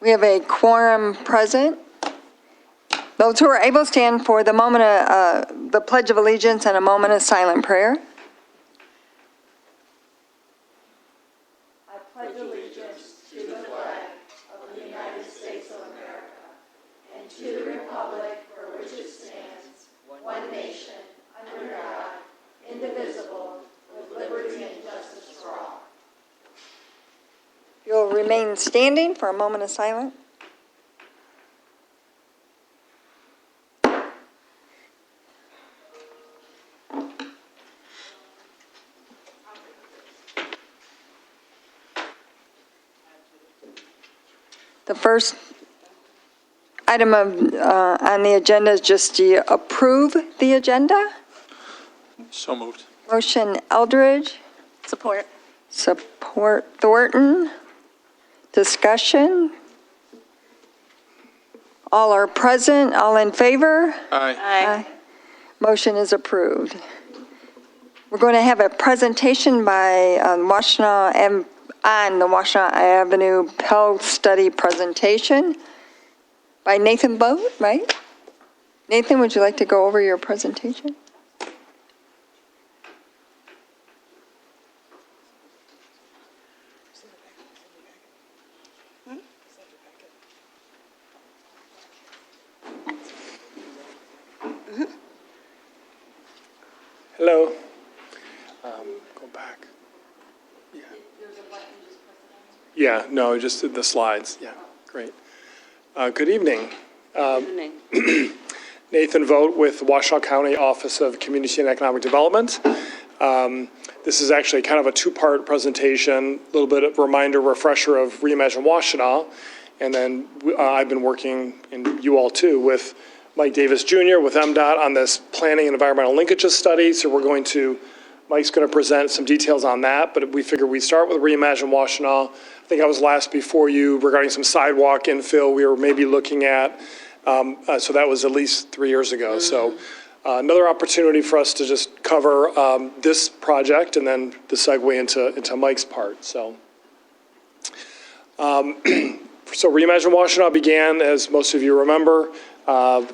We have a quorum present. Those who are able stand for the moment of the Pledge of Allegiance and a moment of silent prayer. I pledge allegiance to the flag of the United States of America and to the republic for which it stands, one nation, under God, indivisible, with liberty and justice for all. You'll remain standing for a moment of silence. The first item on the agenda is just to approve the agenda. So moved. Motion Eldridge. Support. Support Thornton. Discussion. All are present. All in favor? Aye. Aye. Motion is approved. We're going to have a presentation by Washtenaw on the Washtenaw Avenue Pell Study presentation by Nathan Voght, right? Nathan, would you like to go over your presentation? Hello. Go back. Yeah. Yeah, no, just the slides. Yeah, great. Good evening. Nathan Voght with Washtenaw County Office of Community and Economic Development. This is actually kind of a two-part presentation, a little bit of reminder, refresher of Reimagine Washtenaw, and then I've been working, and you all too, with Mike Davis Jr. with MDOT on this planning and environmental linkages study. So Mike's going to present some details on that, but we figured we'd start with Reimagine Washtenaw. I think I was last before you regarding some sidewalk infill we were maybe looking at. So that was at least 3 years ago. So another opportunity for us to just cover this project and then the segue into Mike's part. So Reimagine Washtenaw began, as most of you remember,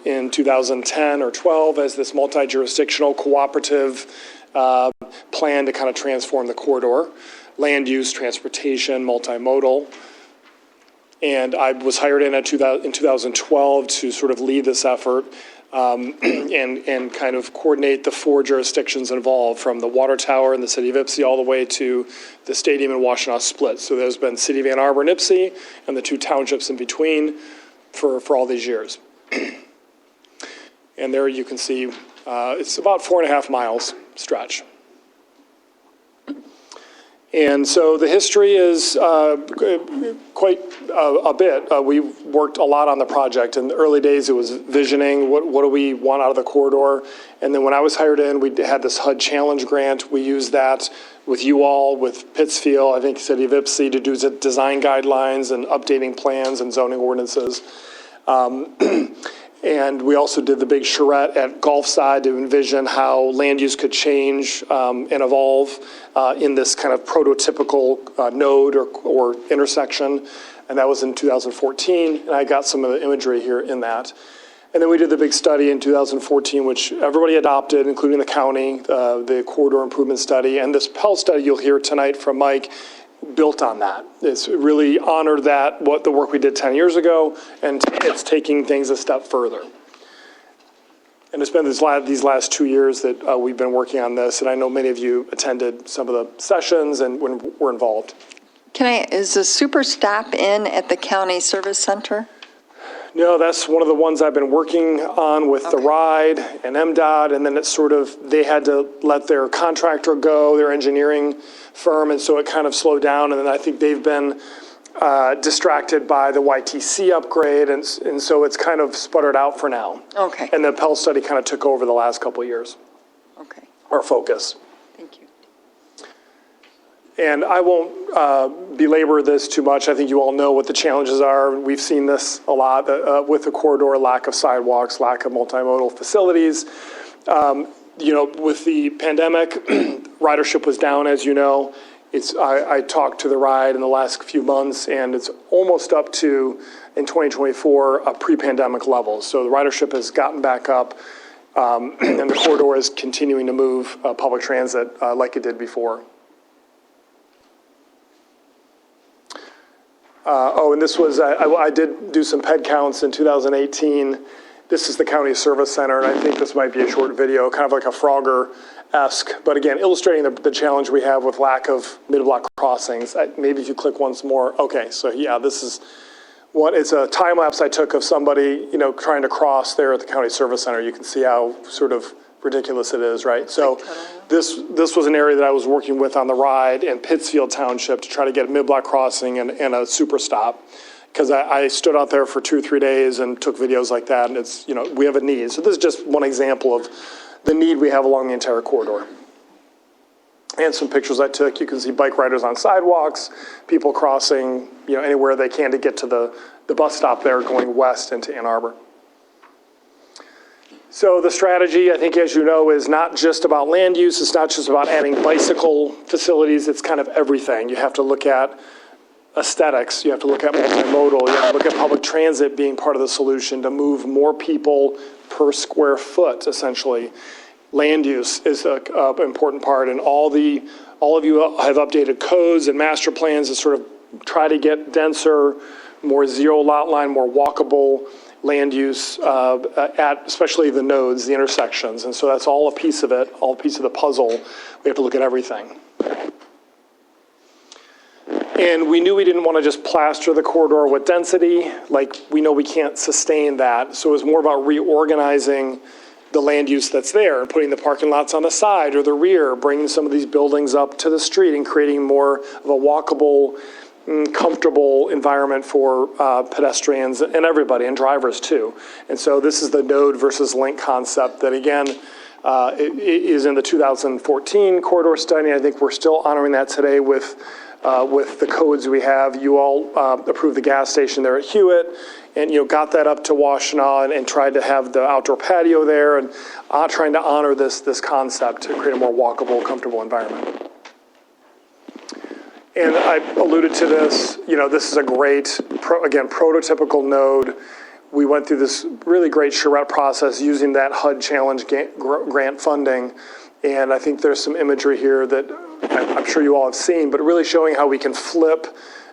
in 2010 or 12 as this multi-jurisdictional cooperative plan to kind of transform the corridor, land use, transportation, multimodal. And I was hired in 2012 to sort of lead this effort and kind of coordinate the 4 jurisdictions involved, from the water tower in the city of Ypsi all the way to the stadium in Washtenaw split. So there's been City of Ann Arbor and Ypsi and the 2 townships in between for all these years. And there you can see it's about 4.5 miles stretch. And so the history is quite a bit. We worked a lot on the project. In the early days, it was visioning, what do we want out of the corridor? And then when I was hired in, we had this HUD challenge grant. We used that with you all, with Pittsfield, I think City of Ypsi, to do design guidelines and updating plans and zoning ordinances. And we also did the big charrette at Gulfside to envision how land use could change and evolve in this kind of prototypical node or intersection. And that was in 2014. And I got some of the imagery here in that. And then we did the big study in 2014, which everybody adopted, including the county, the corridor improvement study. And this Pell study you'll hear tonight from Mike built on that. It's really honored what the work we did 10 years ago, and it's taking things a step further. And it's been these last 2 years that we've been working on this, and I know many of you attended some of the sessions and were involved. Is the super stop in at the county service center? No, that's one of the ones I've been working on with the RIDE and MDOT, and then it's they had to let their contractor go, their engineering firm, and so it kind of slowed down, and then I think they've been distracted by the YTC upgrade, and so it's kind of sputtered out for now. Okay. And the Pell study kind of took over the last couple of years. Okay. Our focus. Thank you. And I won't belabor this too much. I think you all know what the challenges are. We've seen this a lot with the corridor, lack of sidewalks, lack of multimodal facilities. With the pandemic, ridership was down, as you know, I talked to the ride in the last few months, and it's almost up to, in 2024, pre-pandemic levels. So the ridership has gotten back up, and the corridor is continuing to move public transit like it did before. And this was, I did do some ped counts in 2018. This is the county service center, and I think this might be a short video, kind of like a Frogger-esque, but again, illustrating the challenge we have with lack of mid-block crossings. Maybe if you click once more. Okay, so yeah, this is it's a time lapse I took of somebody, trying to cross there at the county service center. You can see how sort of ridiculous it is, right? So this was an area that I was working with on the ride in Pittsfield Township to try to get a mid-block crossing and a super stop. Because I stood out there for 2 or 3 days and took videos like that, and it's, we have a need. So this is just one example of the need we have along the entire corridor. And some pictures I took. You can see bike riders on sidewalks, people crossing, anywhere they can to get to the bus stop there going west into Ann Arbor. So the strategy, I think, as you know, is not just about land use. It's not just about adding bicycle facilities. It's kind of everything. You have to look at aesthetics, you have to look at multimodal, you have to look at public transit being part of the solution to move more people per square foot, essentially. Land use is an important part, and all of you have updated codes and master plans to sort of try to get denser, more zero lot line, more walkable land use at especially the nodes, the intersections. And so that's all a piece of it, all a piece of the puzzle. We have to look at everything. And we knew we didn't want to just plaster the corridor with density. Like, we know we can't sustain that. So it was more about reorganizing the land use that's there and putting the parking lots on the side or the rear, bringing some of these buildings up to the street and creating more of a walkable, comfortable environment for pedestrians and everybody, and drivers too. And so this is the node versus link concept that, again, is in the 2014 corridor study. I think we're still honoring that today with the codes we have. You all approved the gas station there at Hewitt, and got that up to Washtenaw and tried to have the outdoor patio there, and trying to honor this concept to create a more walkable, comfortable environment. And I alluded to this. This is a great, prototypical node. We went through this really great charrette process using that HUD Challenge grant funding, and I think there's some imagery here that I'm sure you all have seen, but really showing how we can flip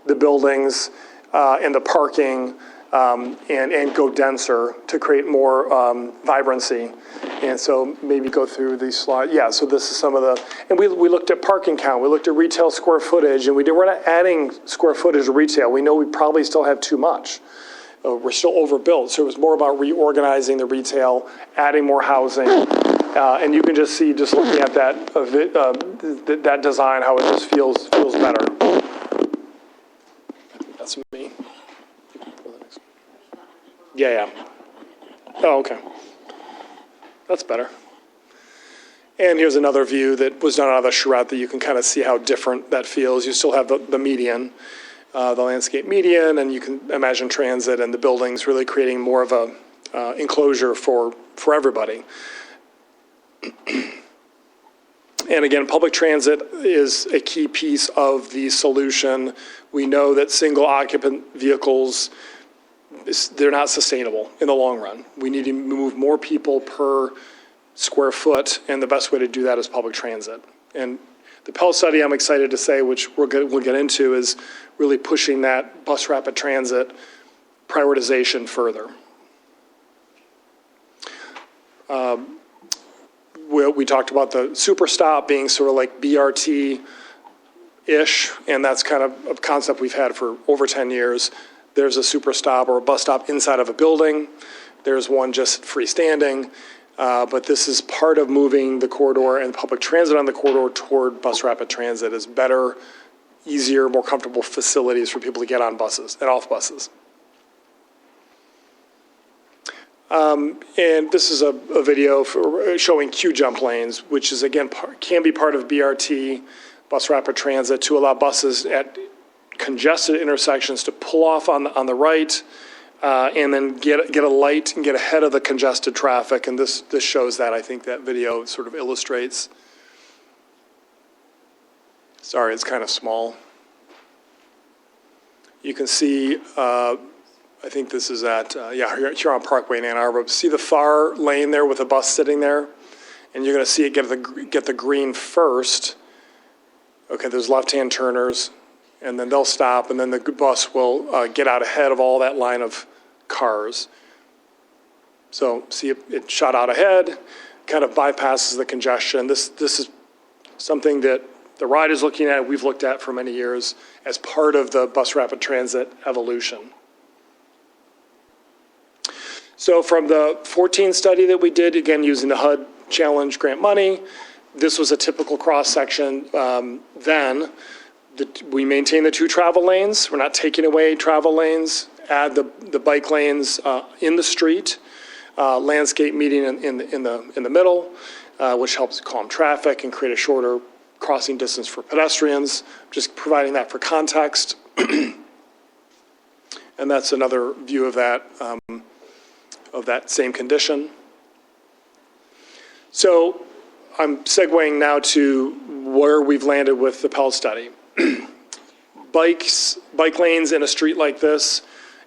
the buildings and the parking and go denser to create more vibrancy. And so maybe go through these slides. Yeah, so this is some of the, and we looked at parking count, we looked at retail square footage, and we're not adding square footage to retail. We know we probably still have too much. We're still overbuilt, so it was more about reorganizing the retail, adding more housing. And you can just see, just looking at that that design, how it just feels better. I think that's me. Yeah. Oh, okay. That's better. And here's another view that was done out of the charrette that you can kind of see how different that feels. You still have the median, the landscape median, and you can imagine transit and the buildings really creating more of a enclosure for everybody. And again, public transit is a key piece of the solution. We know that single occupant vehicles, they're not sustainable in the long run. We need to move more people per square foot, and the best way to do that is public transit. And the Pell study, I'm excited to say, which we'll get into, is really pushing that bus rapid transit prioritization further. We talked about the super stop being sort of like BRT-ish, and that's kind of a concept we've had for over 10 years. There's a super stop or a bus stop inside of a building. There's one just freestanding, but this is part of moving the corridor and public transit on the corridor toward bus rapid transit is better, easier, more comfortable facilities for people to get on buses and off buses. And this is a video showing queue jump lanes, which is, again, can be part of BRT, bus rapid transit, to allow buses at congested intersections to pull off on the right and then get a light and get ahead of the congested traffic. And this shows that. I think that video sort of illustrates Sorry, it's kind of small. You can see, I think this is at, here on Parkway in Ann Arbor. See the far lane there with a bus sitting there? And you're going to see it get the green first. Okay, there's left-hand turners, and then they'll stop, and then the bus will get out ahead of all that line of cars. So see it shot out ahead, kind of bypasses the congestion. This is something that the ride is looking at, we've looked at for many years as part of the bus rapid transit evolution. So from the 14 study that we did, again, using the HUD Challenge grant money, this was a typical cross-section then. We maintain the 2 travel lanes. We're not taking away travel lanes. Add the bike lanes in the street. Landscape meeting in the middle, which helps calm traffic and create a shorter crossing distance for pedestrians. Just providing that for context. And that's another view of that same condition. So I'm segueing now to where we've landed with the Pell study. Bike lanes in a street like this,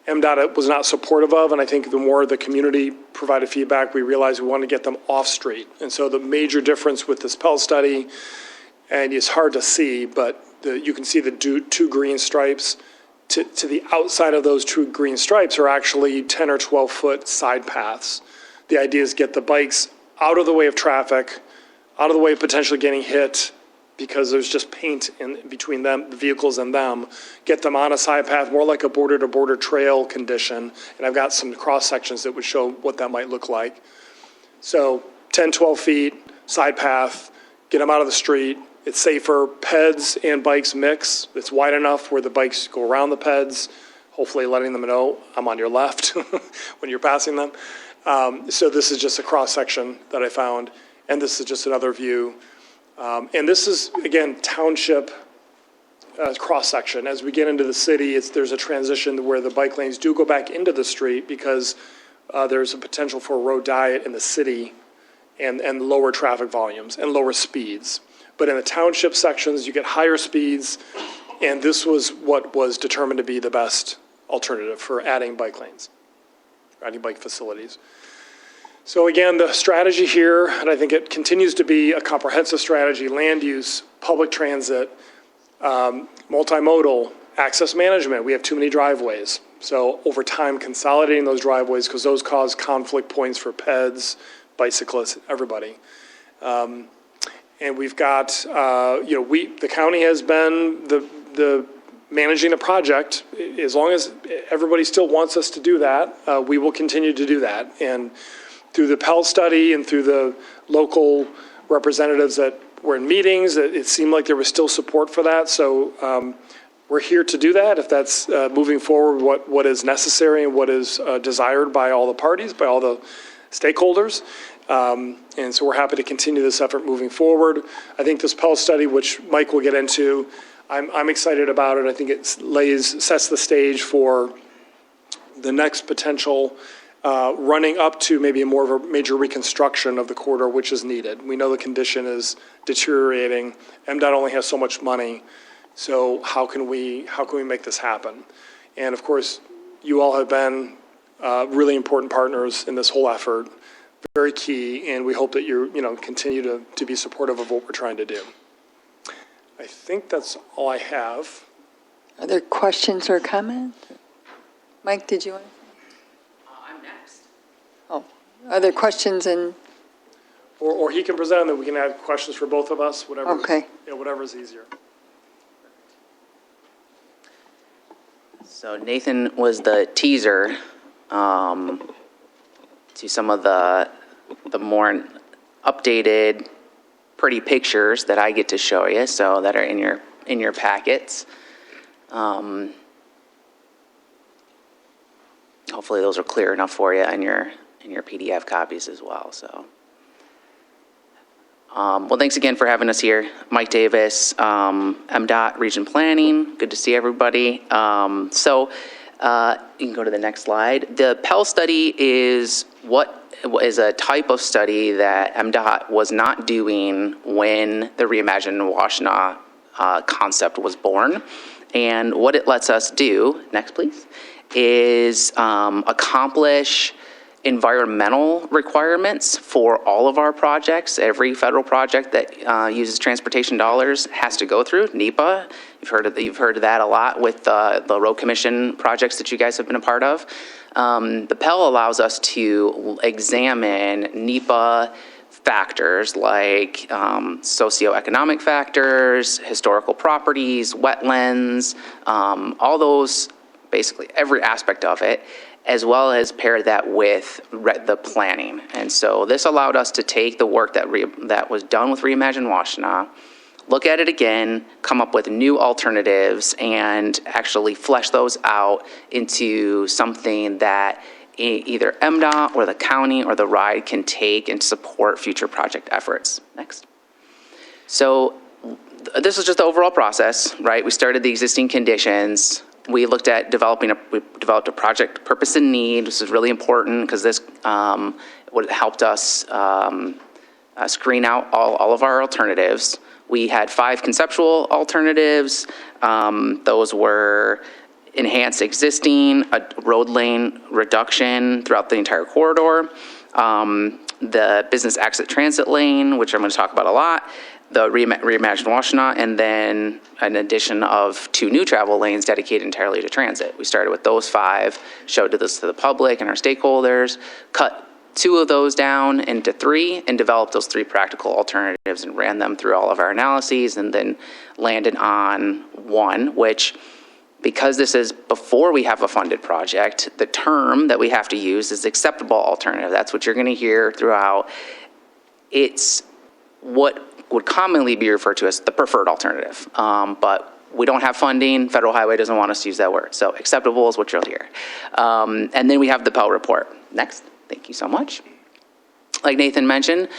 MDOT was not supportive of, and I think the more the community provided feedback, we realized we wanted to get them off street. And so the major difference with this Pell study, and it's hard to see, but you can see the 2 green stripes. To the outside of those 2 green stripes are actually 10 or 12 foot side paths. The idea is get the bikes out of the way of traffic, out of the way of potentially getting hit because there's just paint in between them, the vehicles and them, get them on a side path, more like a border-to-border trail condition. And I've got some cross sections that would show what that might look like. So 10, 12 feet, side path, get them out of the street. It's safer. Peds and bikes mix. It's wide enough where the bikes go around the peds, hopefully letting them know I'm on your left when you're passing them. So this is just a cross section that I found. And this is just another view. And this is, again, township cross-section. As we get into the city, there's a transition where the bike lanes do go back into the street because there's a potential for a road diet in the city and lower traffic volumes and lower speeds. But in the township sections, you get higher speeds, and this was what was determined to be the best alternative for adding bike lanes, adding bike facilities. So again, the strategy here, and I think it continues to be a comprehensive strategy: land use, public transit, multimodal, access management. We have too many driveways. So over time, consolidating those driveways, because those cause conflict points for peds, bicyclists, everybody. And we've got, the county has been the managing the project. As long as everybody still wants us to do that, we will continue to do that. And through the Pell study and through the local representatives that were in meetings, it seemed like there was still support for that. So we're here to do that. If that's moving forward, what is necessary and what is desired by all the parties, by all the stakeholders. And so we're happy to continue this effort moving forward. I think this Pell study, which Mike will get into, I'm excited about it. I think it sets the stage for the next potential running up to maybe more of a major reconstruction of the corridor, which is needed. We know the condition is deteriorating. MDOT only has so much money, so how can we make this happen? And of course, you all have been really important partners in this whole effort, very key, and we hope that you continue to be supportive of what we're trying to do. I think that's all I have. Are there questions or comments? Mike, did you want to? I'm next. Oh, are there questions and? Or he can present, and then we can add questions for both of us, whatever. Okay. Yeah, whatever's easier. So Nathan was the teaser to some of the more updated, pretty pictures that I get to show you, so that are in your packets. Hopefully those are clear enough for you in your PDF copies as well. So, well, thanks again for having us here, Mike Davis, MDOT Region Planning. Good to see everybody. So you can go to the next slide. The Pell study is a type of study that MDOT was not doing when the Reimagine Washtenaw concept was born. And what it lets us do, next please, is accomplish environmental requirements for all of our projects. Every federal project that uses transportation dollars has to go through NEPA. You've heard of that a lot with the road commission projects that you guys have been a part of. The Pell allows us to examine NEPA factors like socioeconomic factors, historical properties, wetlands, all those, basically every aspect of it, as well as pair that with the planning. And so this allowed us to take the work that was done with Reimagine Washtenaw, look at it again, come up with new alternatives, and actually flesh those out into something that either MDOT or the county or the RIDE can take and support future project efforts. Next. So this is just the overall process, right? We started the existing conditions. We looked at we developed a project purpose and need. This is really important because this would helped us screen out all of our alternatives. We had 5 conceptual alternatives. Those were enhance existing, a road lane reduction throughout the entire corridor, the business exit transit lane, which I'm going to talk about a lot, the Reimagine Washtenaw, and then an addition of 2 new travel lanes dedicated entirely to transit. We started with those 5, showed this to the public and our stakeholders, cut 2 of those down into 3, and developed those 3 practical alternatives and ran them through all of our analyses, and then landed on 1, which, because this is before we have a funded project, the term that we have to use is acceptable alternative. That's what you're going to hear throughout. It's what would commonly be referred to as the preferred alternative. But we don't have funding. Federal Highway doesn't want us to use that word. So acceptable is what you'll hear. And then we have the Pell report. Next. Thank you so much. Like Nathan mentioned,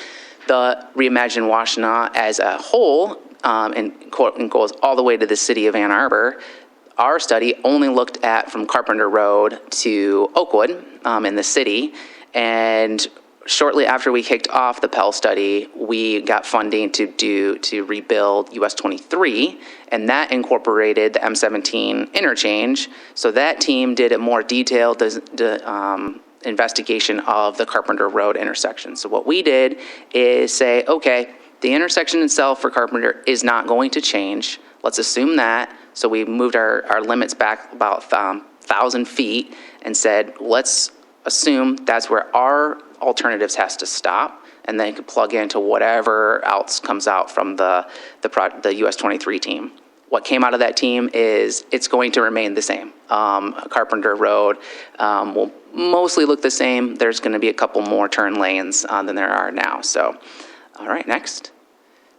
the Reimagine Washtenaw as a whole, and goes all the way to the city of Ann Arbor. Our study only looked at from Carpenter Road to Oakwood in the city, and shortly after we kicked off the Pell study, we got funding to rebuild US 23, and that incorporated the M17 interchange. So that team did a more detailed investigation of the Carpenter Road intersection. So what we did is say, okay, the intersection itself for Carpenter is not going to change. Let's assume that. So we moved our limits back about 1,000 feet and said, let's assume that's where our alternatives has to stop, and then you can plug into whatever else comes out from the US 23 team. What came out of that team is it's going to remain the same. Carpenter Road will mostly look the same. There's going to be a couple more turn lanes than there are now. So, all right, next.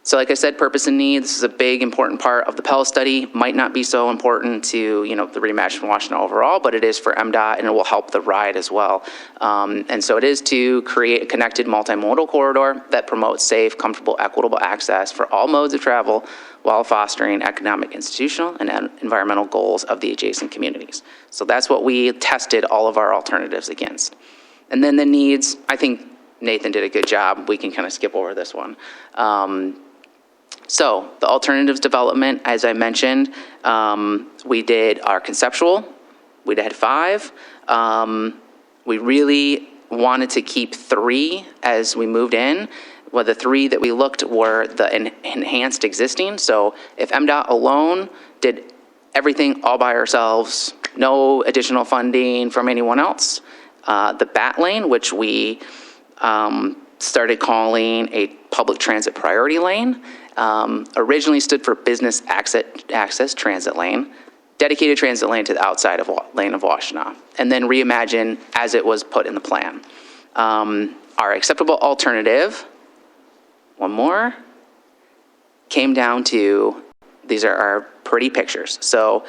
So like I said, purpose and need, this is a big, important part of the Pell study. Might not be so important to, the Reimagine Washtenaw overall, but it is for MDOT, and it will help the RIDE as well. And so it is to create a connected multimodal corridor that promotes safe, comfortable, equitable access for all modes of travel while fostering economic, institutional, and environmental goals of the adjacent communities. So that's what we tested all of our alternatives against. And then the needs, I think Nathan did a good job. We can kind of skip over this one. So the alternatives development, as I mentioned, we did our conceptual. We did 5. We really wanted to keep 3 as we moved in. Well, the 3 that we looked were the enhanced existing. So if MDOT alone did everything all by ourselves, no additional funding from anyone else, the BAT lane, which we started calling a public transit priority lane, originally stood for business access transit lane, dedicated transit lane to the outside of lane of Washtenaw, and then Reimagine as it was put in the plan. Our acceptable alternative, one more, came down to, these are our pretty pictures. So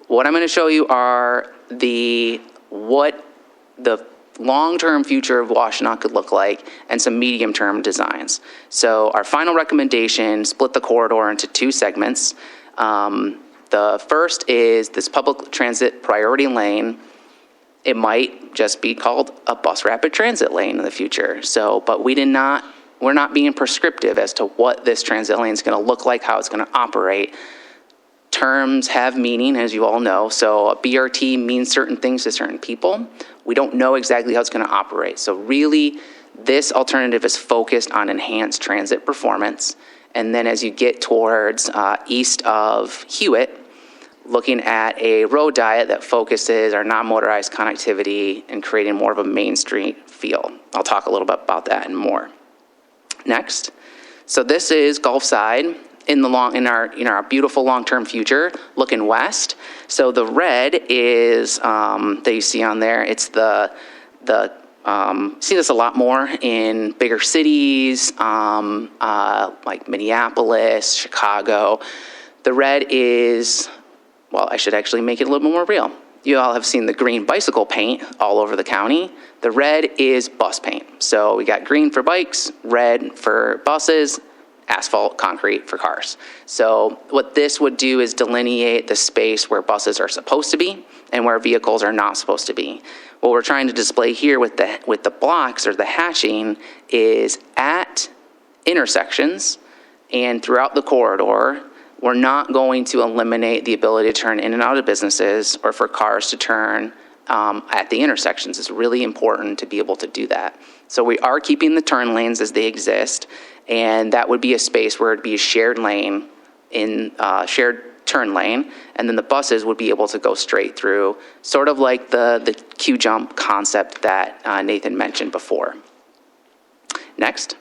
what I'm going to show you are what the long-term future of Washtenaw could look like, and some medium-term designs. So our final recommendation split the corridor into 2 segments. The first is this public transit priority lane. It might just be called a bus rapid transit lane in the future. So, but we did not we're not being prescriptive as to what this transit lane is going to look like, how it's going to operate. Terms have meaning, as you all know. So a BRT means certain things to certain people. We don't know exactly how it's going to operate. So really, this alternative is focused on enhanced transit performance. And then as you get towards east of Hewitt, looking at a road diet that focuses our non-motorized connectivity and creating more of a Main Street feel. I'll talk a little bit about that and more. Next. So this is Gulfside in our beautiful long-term future, looking west. So the red is that you see on there. It's the see this a lot more in bigger cities, like Minneapolis, Chicago. The red is, well, I should actually make it a little bit more real. You all have seen the green bicycle paint all over the county. The red is bus paint. So we got green for bikes, red for buses, asphalt, concrete for cars. So what this would do is delineate the space where buses are supposed to be and where vehicles are not supposed to be. What we're trying to display here with the blocks or the hatching is at intersections and throughout the corridor, we're not going to eliminate the ability to turn in and out of businesses or for cars to turn at the intersections. It's really important to be able to do that. So we are keeping the turn lanes as they exist, and that would be a space where it'd be a shared lane shared turn lane, and then the buses would be able to go straight through, sort of like the Q-jump concept that Nathan mentioned before. Next.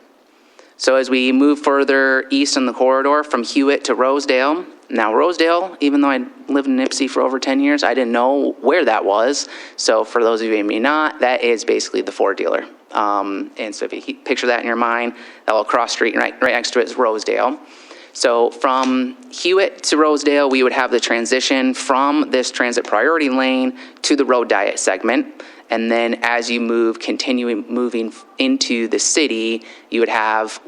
So as we move further east in the corridor from Hewitt to Rosedale, now Rosedale, even though I lived in Nipsey for over 10 years, I didn't know where that was. So for those of you who may not, that is basically the Ford dealer. And so if you picture that in your mind, that little cross street right next to it is Rosedale. So from Hewitt to Rosedale, we would have the transition from this transit priority lane to the road diet segment. And then as you moving into the city, you would have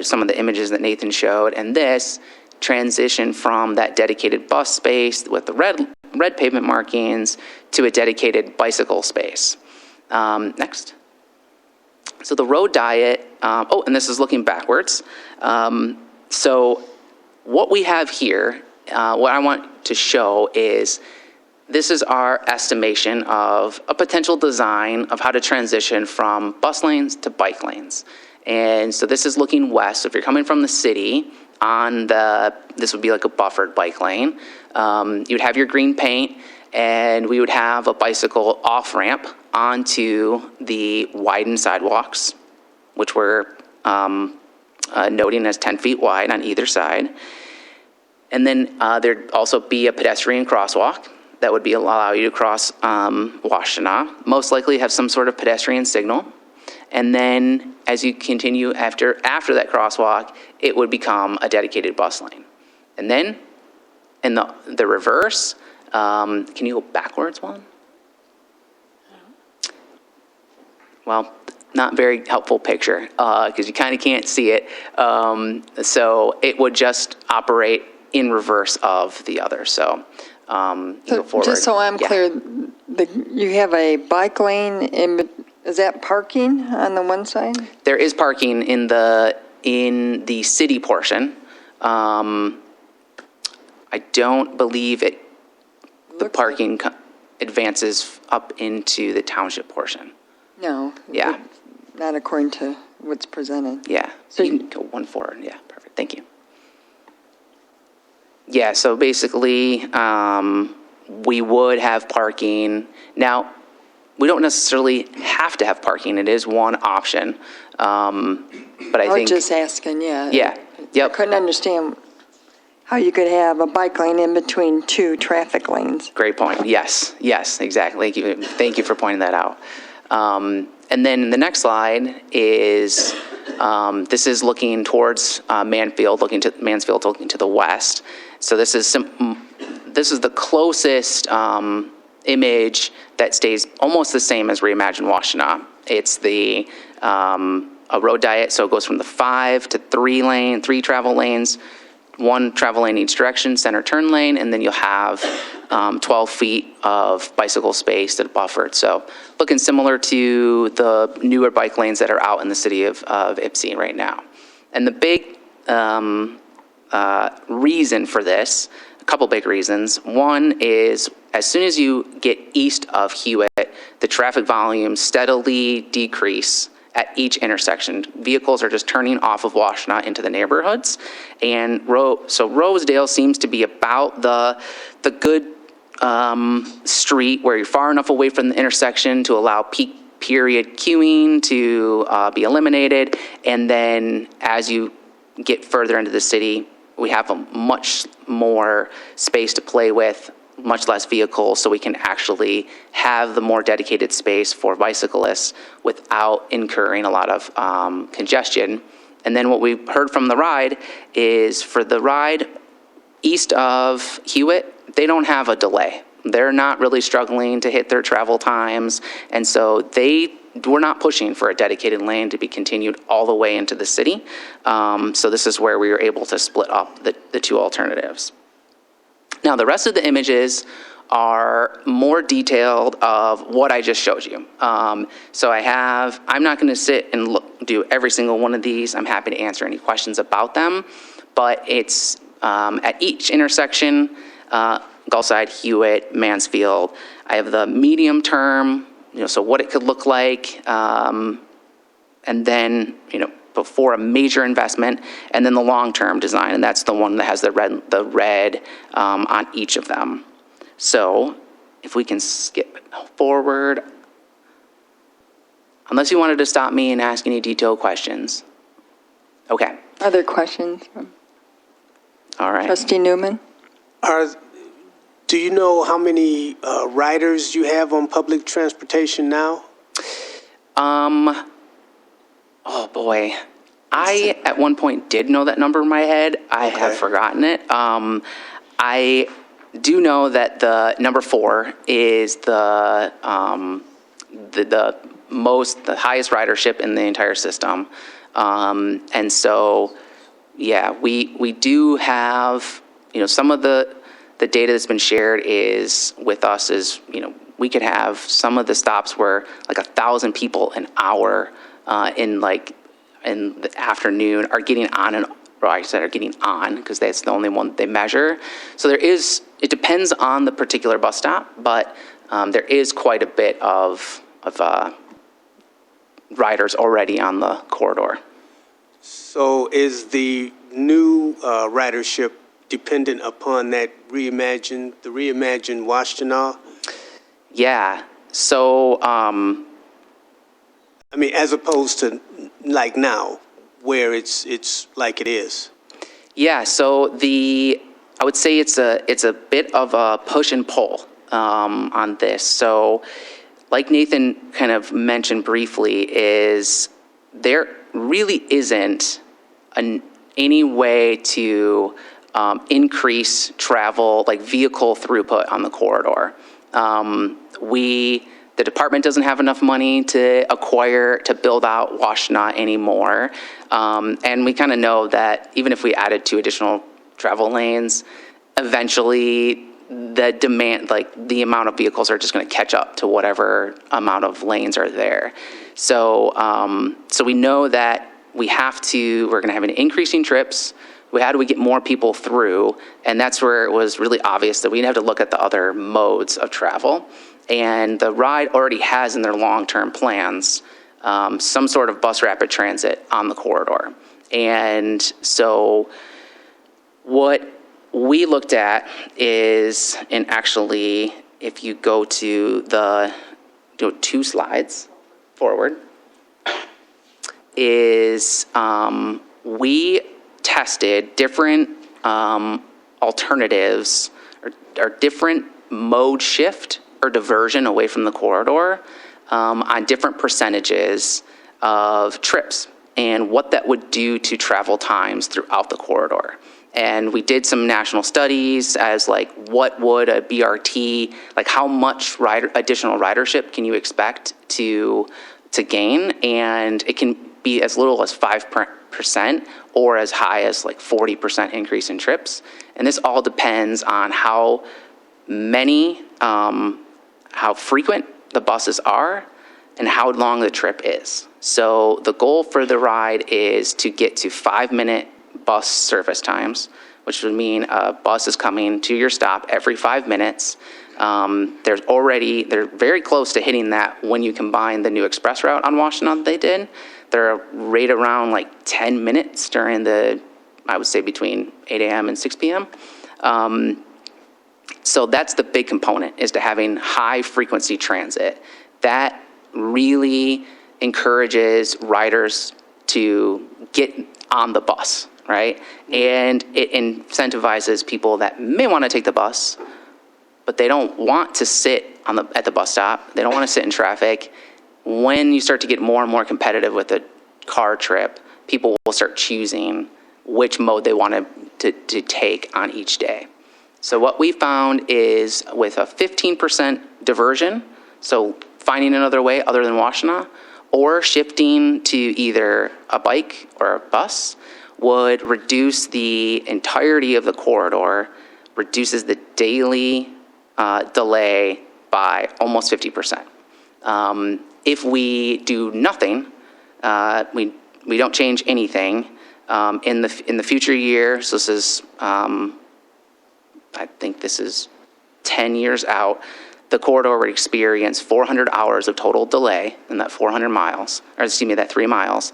some of the images that Nathan showed, and this transition from that dedicated bus space with the red pavement markings to a dedicated bicycle space. Next. So the road diet, and this is looking backwards. So what we have here, what I want to show is this is our estimation of a potential design of how to transition from bus lanes to bike lanes. And so this is looking west. So if you're coming from the city this would be like a buffered bike lane. You'd have your green paint, and we would have a bicycle off-ramp onto the widened sidewalks, which we're noting as 10 feet wide on either side. And then there'd also be a pedestrian crosswalk that would allow you to cross Washtenaw, most likely have some sort of pedestrian signal. And then as you continue after that crosswalk, it would become a dedicated bus lane. And then in the reverse, can you go backwards one? Well, not very helpful picture because you kind of can't see it. So it would just operate in reverse of the other. So go forward. Just so I'm clear, you have a bike lane is that parking on the one side? There is parking in the city portion. I don't believe the parking advances up into the township portion. No. Yeah. Not according to what's presented. Yeah. So you can go one forward. Yeah, perfect. Thank you. Yeah, so basically, we would have parking. Now, we don't necessarily have to have parking. It is one option. But I think... was just asking, yeah. Yeah, yep. I couldn't understand how you could have a bike lane in between two traffic lanes. Great point. Yes, exactly. Thank you for pointing that out. And then the next slide is, this is looking towards Mansfield, looking to the west. So this is the closest image that stays almost the same as Reimagine Washtenaw. It's a road diet, so it goes from the 5 to 3 travel lanes, one travel lane each direction, center turn lane, and then you'll have 12 feet of bicycle space that buffered. So looking similar to the newer bike lanes that are out in the city of Ypsi right now. And the big reason for this, a couple big reasons. One is as soon as you get east of Hewitt, the traffic volumes steadily decrease at each intersection. Vehicles are just turning off of Washtenaw into the neighborhoods. And so Rosedale seems to be about the good street where you're far enough away from the intersection to allow peak period queuing to be eliminated. And then as you get further into the city, we have a much more space to play with, much less vehicles, so we can actually have the more dedicated space for bicyclists without incurring a lot of congestion. And then what we heard from the ride is for the ride east of Hewitt, they don't have a delay. They're not really struggling to hit their travel times. And so we're not pushing for a dedicated lane to be continued all the way into the city. So this is where we were able to split up the two alternatives. Now, the rest of the images are more detailed of what I just showed you. So I'm not going to sit and do every single one of these. I'm happy to answer any questions about them. But it's at each intersection, Gulfside, Hewitt, Mansfield, I have the medium term, so what it could look like, and then, before a major investment, and then the long-term design, and that's the one that has the red on each of them. So if we can skip forward, unless you wanted to stop me and ask any detailed questions. Okay. Other questions? All right. Trustee Newman? Do you know how many riders you have on public transportation now? Oh boy. I at one point did know that number in my head. I have forgotten it. I do know that the number 4 is the highest ridership in the entire system. And so, yeah, we do have, some of the data that's been shared is with us is, we could have some of the stops where like 1,000 people an hour in the afternoon are getting on are getting on because that's the only one they measure. So it depends on the particular bus stop, but there is quite a bit of riders already on the corridor. So is the new ridership dependent upon the reimagined Washtenaw? Yeah. So, as opposed to like now, where it's like it is. Yeah. So I would say it's a bit of a push and pull on this. So, like Nathan kind of mentioned briefly, is there really isn't any way to increase travel, like vehicle throughput on the corridor. The department doesn't have enough money to build out Washtenaw anymore. And we kind of know that even if we added 2 additional travel lanes, eventually the demand, like the amount of vehicles are just going to catch up to whatever amount of lanes are there. So, so we know that we're going to have an increasing trips. How do we get more people through? And that's where it was really obvious that we have to look at the other modes of travel. And the ride already has in their long-term plans some sort of bus rapid transit on the corridor. And so what we looked at is, and actually, if you go to the 2 slides forward, is we tested different alternatives or different mode shift or diversion away from the corridor on different percentages of trips and what that would do to travel times throughout the corridor. And we did some national studies as like, what would a BRT, like how much additional ridership can you expect to gain? And it can be as little as 5% 5% or as high as like 40% increase in trips. And this all depends on how many, how frequent the buses are and how long the trip is. So the goal for the ride is to get to 5-minute bus service times, which would mean a bus is coming to your stop every 5 minutes. They're very close to hitting that when you combine the new express route on Washtenaw that they did. They're right around like 10 minutes during the, I would say between 8 a.m. and 6 p.m. So that's the big component, is to having high frequency transit. That really encourages riders to get on the bus, right? And it incentivizes people that may want to take the bus, but they don't want to sit at the bus stop. They don't want to sit in traffic. When you start to get more and more competitive with the car trip, people will start choosing which mode they want to take on each day. So what we found is with a 15% diversion, so finding another way other than Washtenaw, or shifting to either a bike or a bus, would reduce the entirety of the corridor, reduces the daily delay by almost 50%. If we do nothing, we don't change anything, in the future year, so this is, I think this is 10 years out, the corridor would experience 400 hours of total delay in that 400 miles, or excuse me, that 3 miles.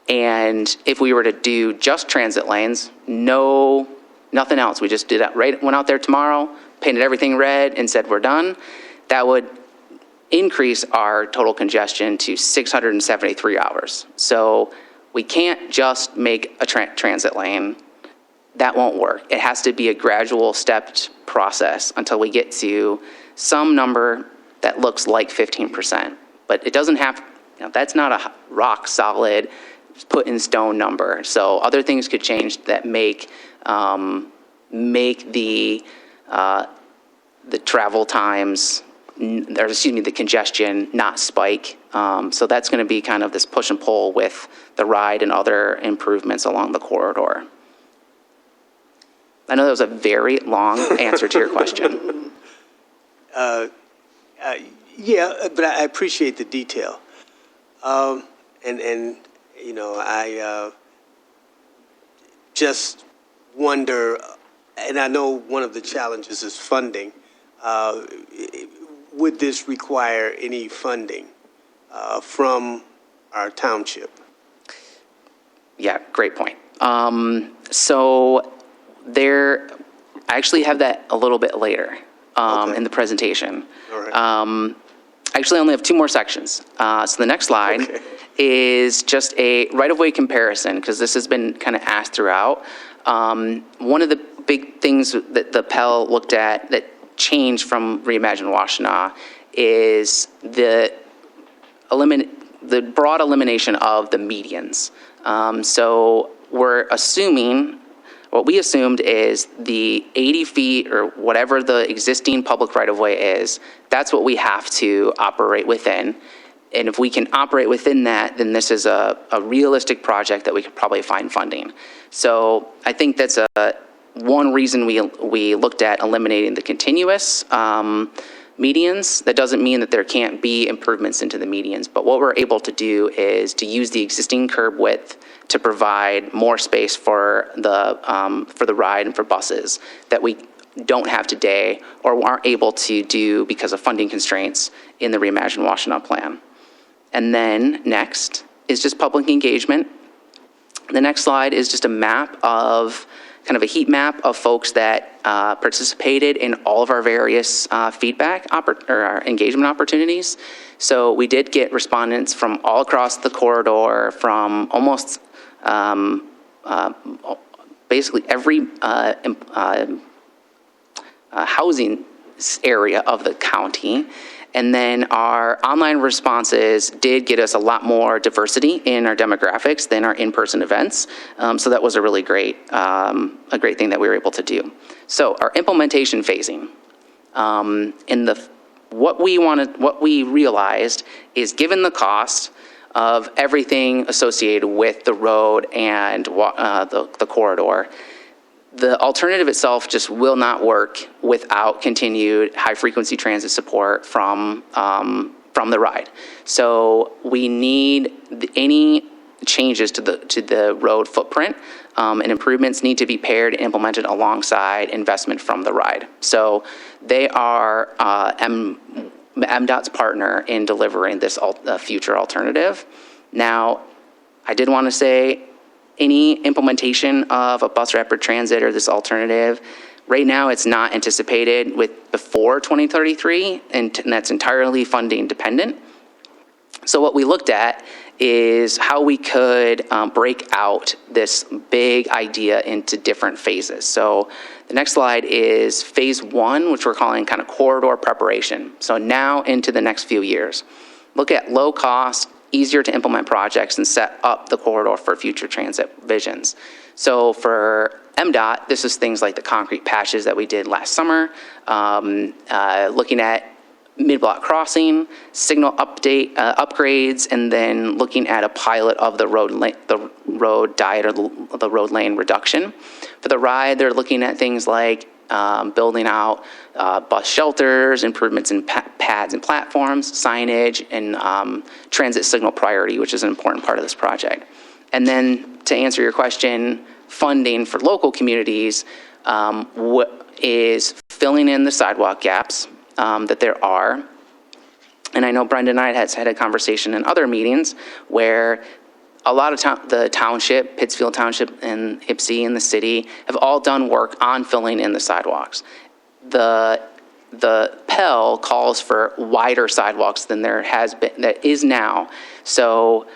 And if we were to do just transit lanes, nothing else, we just did that, went out there tomorrow, painted everything red and said we're done, that would increase our total congestion to 673 hours. So we can't just make a transit lane. That won't work. It has to be a gradual stepped process until we get to some number that looks like 15%. But it doesn't have, that's not a rock solid, put in stone number. So other things could change that make the travel times, or excuse me, the congestion not spike. So that's going to be kind of this push and pull with the ride and other improvements along the corridor. I know that was a very long answer to your question. Yeah, but I appreciate the detail. And I just wonder, and I know one of the challenges is funding. Would this require any funding from our township? Yeah, great point. So I actually have that a little bit later in the presentation. All right. I actually only have 2 more sections. So the next slide is just a right-of-way comparison, because this has been kind of asked throughout. One of the big things that the Pell looked at that changed from Reimagine Washtenaw is the broad elimination of the medians. So we're assuming, what we assumed is the 80 feet or whatever the existing public right-of-way is, that's what we have to operate within. And if we can operate within that, then this is a realistic project that we could probably find funding. So I think that's one reason we looked at eliminating the continuous medians. That doesn't mean that there can't be improvements into the medians, but what we're able to do is to use the existing curb width to provide more space for the ride and for buses that we don't have today or aren't able to do because of funding constraints in the Reimagine Washtenaw plan. And then next is just public engagement. The next slide is just a map of, kind of a heat map of folks that participated in all of our various feedback or our engagement opportunities. So we did get respondents from all across the corridor, from almost basically every housing area of the county. And then our online responses did get us a lot more diversity in our demographics than our in-person events. So that was a really great thing that we were able to do. So our implementation phasing, what we realized is, given the cost of everything associated with the road and the corridor. The alternative itself just will not work without continued high-frequency transit support from the ride. So we need any changes to the road footprint and improvements need to be paired and implemented alongside investment from the ride. So they are MDOT's partner in delivering this future alternative. Now, I did want to say any implementation of a bus rapid transit or this alternative, right now it's not anticipated before 2033, and that's entirely funding dependent. So what we looked at is how we could break out this big idea into different phases. So the next slide is phase one, which we're calling kind of corridor preparation. So now into the next few years. Look at low cost, easier to implement projects and set up the corridor for future transit visions. So for MDOT, this is things like the concrete patches that we did last summer, looking at mid-block crossing, signal upgrades, and then looking at a pilot of the road diet or the road lane reduction. For the ride, they're looking at things like building out bus shelters, improvements in pads and platforms, signage, and transit signal priority, which is an important part of this project. And then to answer your question, funding for local communities is filling in the sidewalk gaps that there are. And I know Brenda and I has had a conversation in other meetings where a lot of the township, Pittsfield Township and Ypsi and the city have all done work on filling in the sidewalks. The Pell calls for wider sidewalks than there has been, that is now. So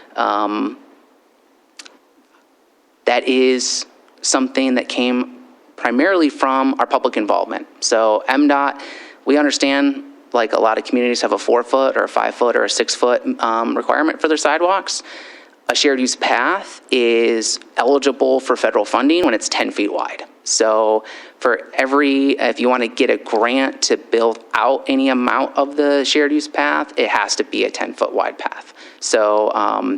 that is something that came primarily from our public involvement. So MDOT, we understand like a lot of communities have a 4-foot or a 5-foot or a 6-foot requirement for their sidewalks. A shared use path is eligible for federal funding when it's 10 feet wide. So for if you want to get a grant to build out any amount of the shared use path, it has to be a 10-foot wide path. So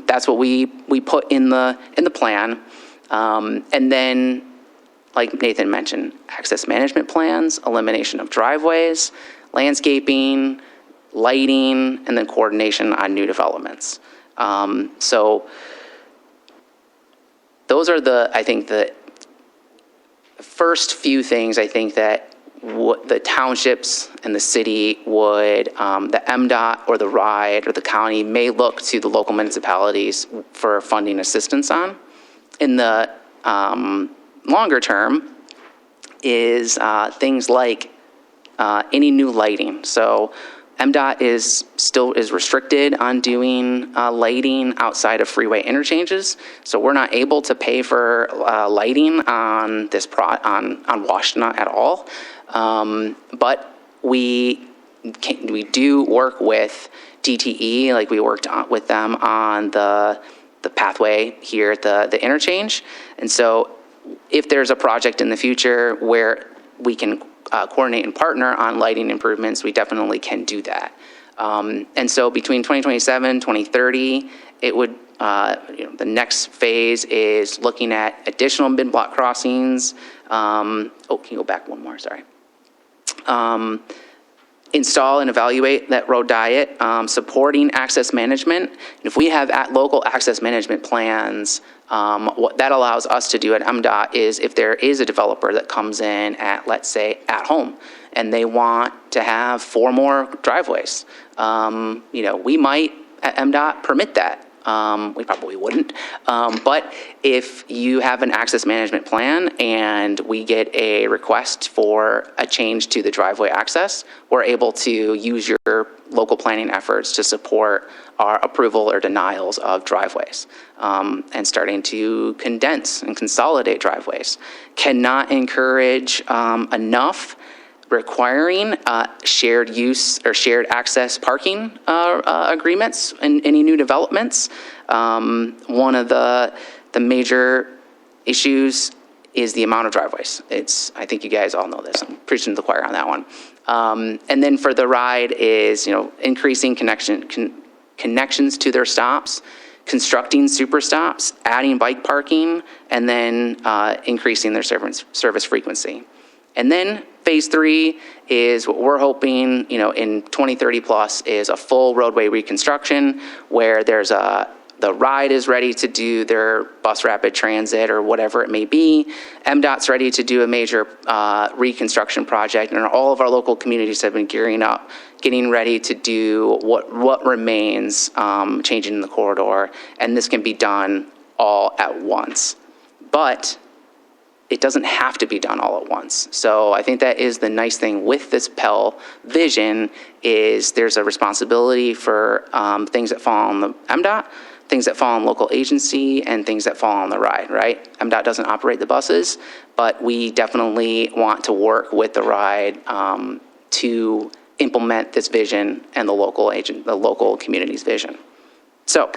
that's what we put in the plan. And then, like Nathan mentioned, access management plans, elimination of driveways, landscaping, lighting, and then coordination on new developments. So those are I think the first few things I think that the townships and the city would, the MDOT or the RIDE or the county may look to the local municipalities for funding assistance on. In the longer term is things like any new lighting. So MDOT is restricted on doing lighting outside of freeway interchanges. So we're not able to pay for lighting on this on Washtenaw at all. But we do work with DTE, like we worked with them on the pathway here at the interchange. And so if there's a project in the future where we can coordinate and partner on lighting improvements, we definitely can do that. And so between 2027, 2030, it would, the next phase is looking at additional mid-block crossings. Can you go back one more? Sorry. Install and evaluate that road diet, supporting access management. And if we have local access management plans, what that allows us to do at MDOT is if there is a developer that comes in at, let's say, at home, and they want to have 4 more driveways, we might at MDOT permit that. We probably wouldn't. But if you have an access management plan and we get a request for a change to the driveway access, we're able to use your local planning efforts to support our approval or denials of driveways, and starting to condense and consolidate driveways. Cannot encourage enough requiring shared use or shared access parking agreements in any new developments. One of the major issues is the amount of driveways. I think you guys all know this. I'm preaching to the choir on that one. And then for the ride is, increasing connections to their stops, constructing super stops, adding bike parking, and then increasing their service frequency. And then phase 3 is what we're hoping, in 2030 plus, is a full roadway reconstruction where the ride is ready to do their bus rapid transit or whatever it may be. MDOT's ready to do a major reconstruction project, and all of our local communities have been gearing up, getting ready to do what remains, changing the corridor, and this can be done all at once. But it doesn't have to be done all at once. So I think that is the nice thing with this Pell vision is there's a responsibility for things that fall on the MDOT, things that fall on local agency, and things that fall on the ride, right? MDOT doesn't operate the buses, but we definitely want to work with the ride to implement this vision and the local community's vision. So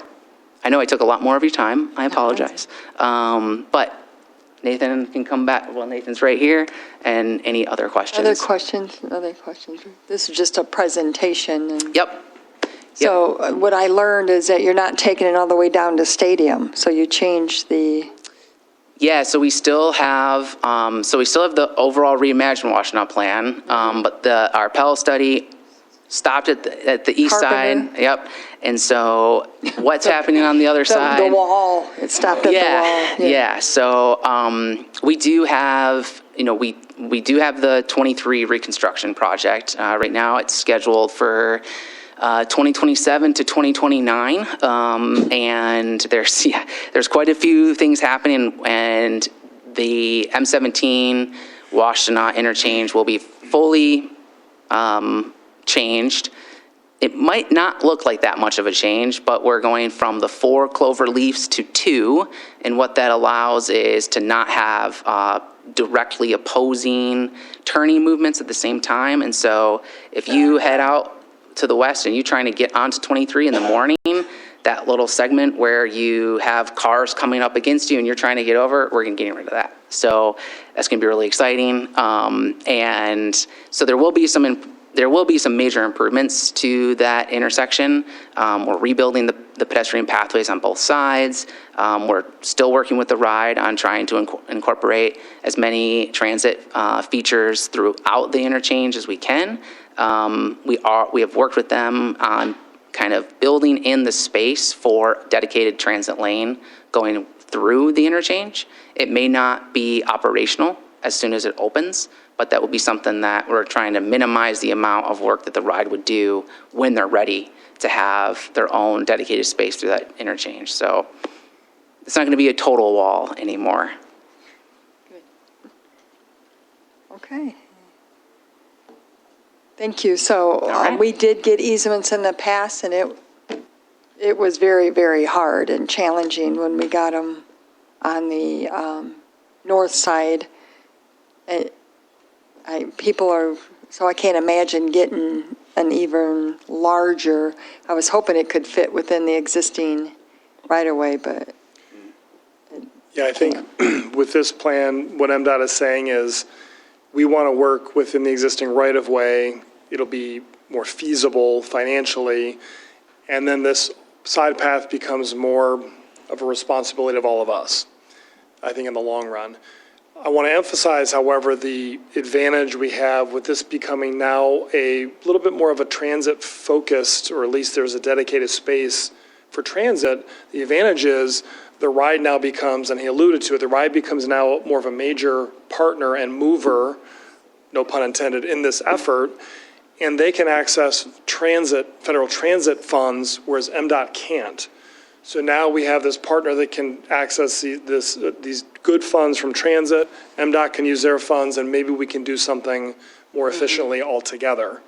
I know I took a lot more of your time. I apologize. But Nathan can come back. Well, Nathan's right here. And any other questions? Other questions? This is just a presentation. And Yep. so what I learned is that you're not taking it all the way down to Stadium. So you changed the... Yeah, so we still have the overall reimagined Washtenaw plan, but our Pell study stopped at the east Carpenter. side. Yep. And so what's happening on the other side? The wall. It stopped at the wall. Yeah. So we do have, we do have the 23 reconstruction project. Right now it's scheduled for 2027 to 2029. And there's quite a few things happening, and the M17 Washtenaw interchange will be fully changed. It might not look like that much of a change, but we're going from the 4 clover leaves to 2, and what that allows is to not have directly opposing turning movements at the same time. And so if you head out to the west and you're trying to get onto 23 in the morning, that little segment where you have cars coming up against you and you're trying to get over, we're getting rid of that. So that's going to be really exciting. And so there will be some major improvements to that intersection. We're rebuilding the pedestrian pathways on both sides. We're still working with the ride on trying to incorporate as many transit features throughout the interchange as we can. We have worked with them on kind of building in the space for dedicated transit lane going through the interchange. It may not be operational as soon as it opens, but that would be something that we're trying to minimize the amount of work that the ride would do when they're ready to have their own dedicated space through that interchange. So it's not going to be a total wall anymore. Okay. Thank you. So right. we did get easements in the past, and it was very, very hard and challenging when we got them on the north side. So I can't imagine getting an even larger. I was hoping it could fit within the existing right-of-way, but... Yeah, I think with this plan, what MDOT is saying is we want to work within the existing right-of-way. It'll be more feasible financially, and then this side path becomes more of a responsibility of all of us, I think, in the long run. I want to emphasize, however, the advantage we have with this becoming now a little bit more of a transit-focused, or at least there's a dedicated space for transit. The advantage is the ride now becomes, and he alluded to it, the ride becomes now more of a major partner and mover, no pun intended, in this effort, and they can access federal transit funds, whereas MDOT can't. So now we have this partner that can access these good funds from transit. MDOT can use their funds, and maybe we can do something more efficiently altogether.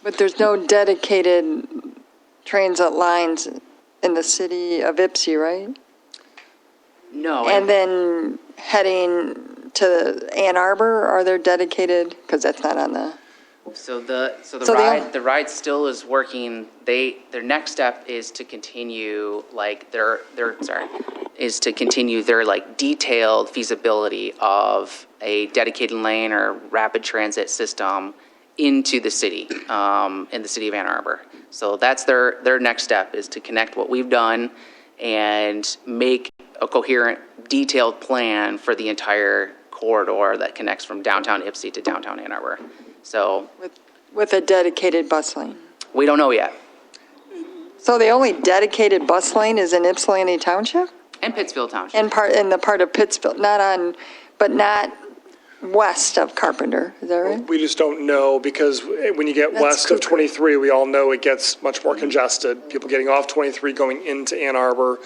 But there's no dedicated transit lines in the city of Ypsi, right? No. And then heading to Ann Arbor, are there dedicated? Because that's not on the... So the ride still is working. Their next step is to continue their detailed feasibility of a dedicated lane or rapid transit system into the city, in the city of Ann Arbor. So that's their next step, is to connect what we've done and make a coherent, detailed plan for the entire corridor that connects from downtown Ypsi to downtown Ann Arbor. So With a dedicated bus lane. we don't know yet. So the only dedicated bus lane is in Ypsilanti Township? And Pittsfield Township. In the part of Pittsfield, but not west of Carpenter, is that right? We just don't know, because when you get That's west of cuckoo. 23, we all know it gets much more congested. People getting off 23 going into Ann Arbor.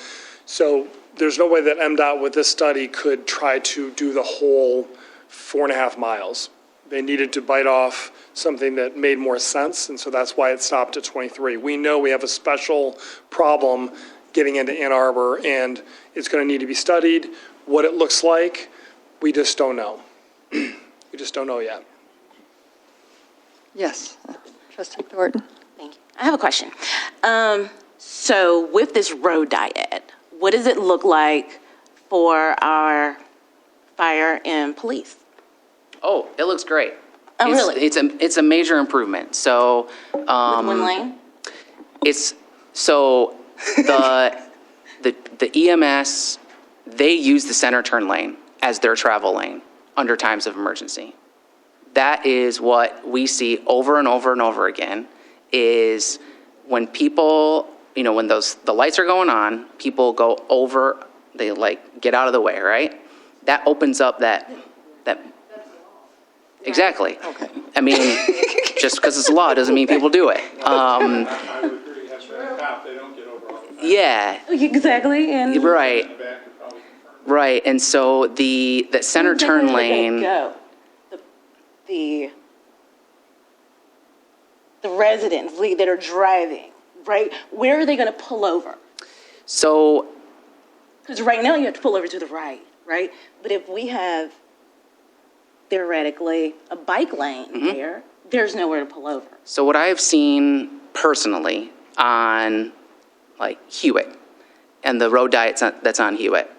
So there's no way that MDOT with this study could try to do the whole 4.5 miles. They needed to bite off something that made more sense, and so that's why it stopped at 23. We know we have a special problem getting into Ann Arbor, and it's going to need to be studied. What it looks like, we just don't know. We just don't know yet. Yes. Trustee Thornton? Thank you. I have a question. So with this road diet, what does it look like for our fire and police? Oh, it looks great. Oh, It's- really? It's a major improvement. So, With one lane? it's, so the EMS, they use the center turn lane as their travel lane under times of emergency. That is what we see over and over and over again, is when people, when the lights are going on, people go over, they get out of the way, right? That opens up that. Exactly. Okay. I mean, just because it's a law doesn't mean people do it. Yeah, Exactly, and. right. Right, and so the center turn lane, Go. The residents that are driving, right? Where are they going to pull over? so Because right now you have to pull over to the right? But if we have theoretically a bike lane there, there's nowhere to pull over. So what I have seen personally on Hewitt and the road diet that's on Hewitt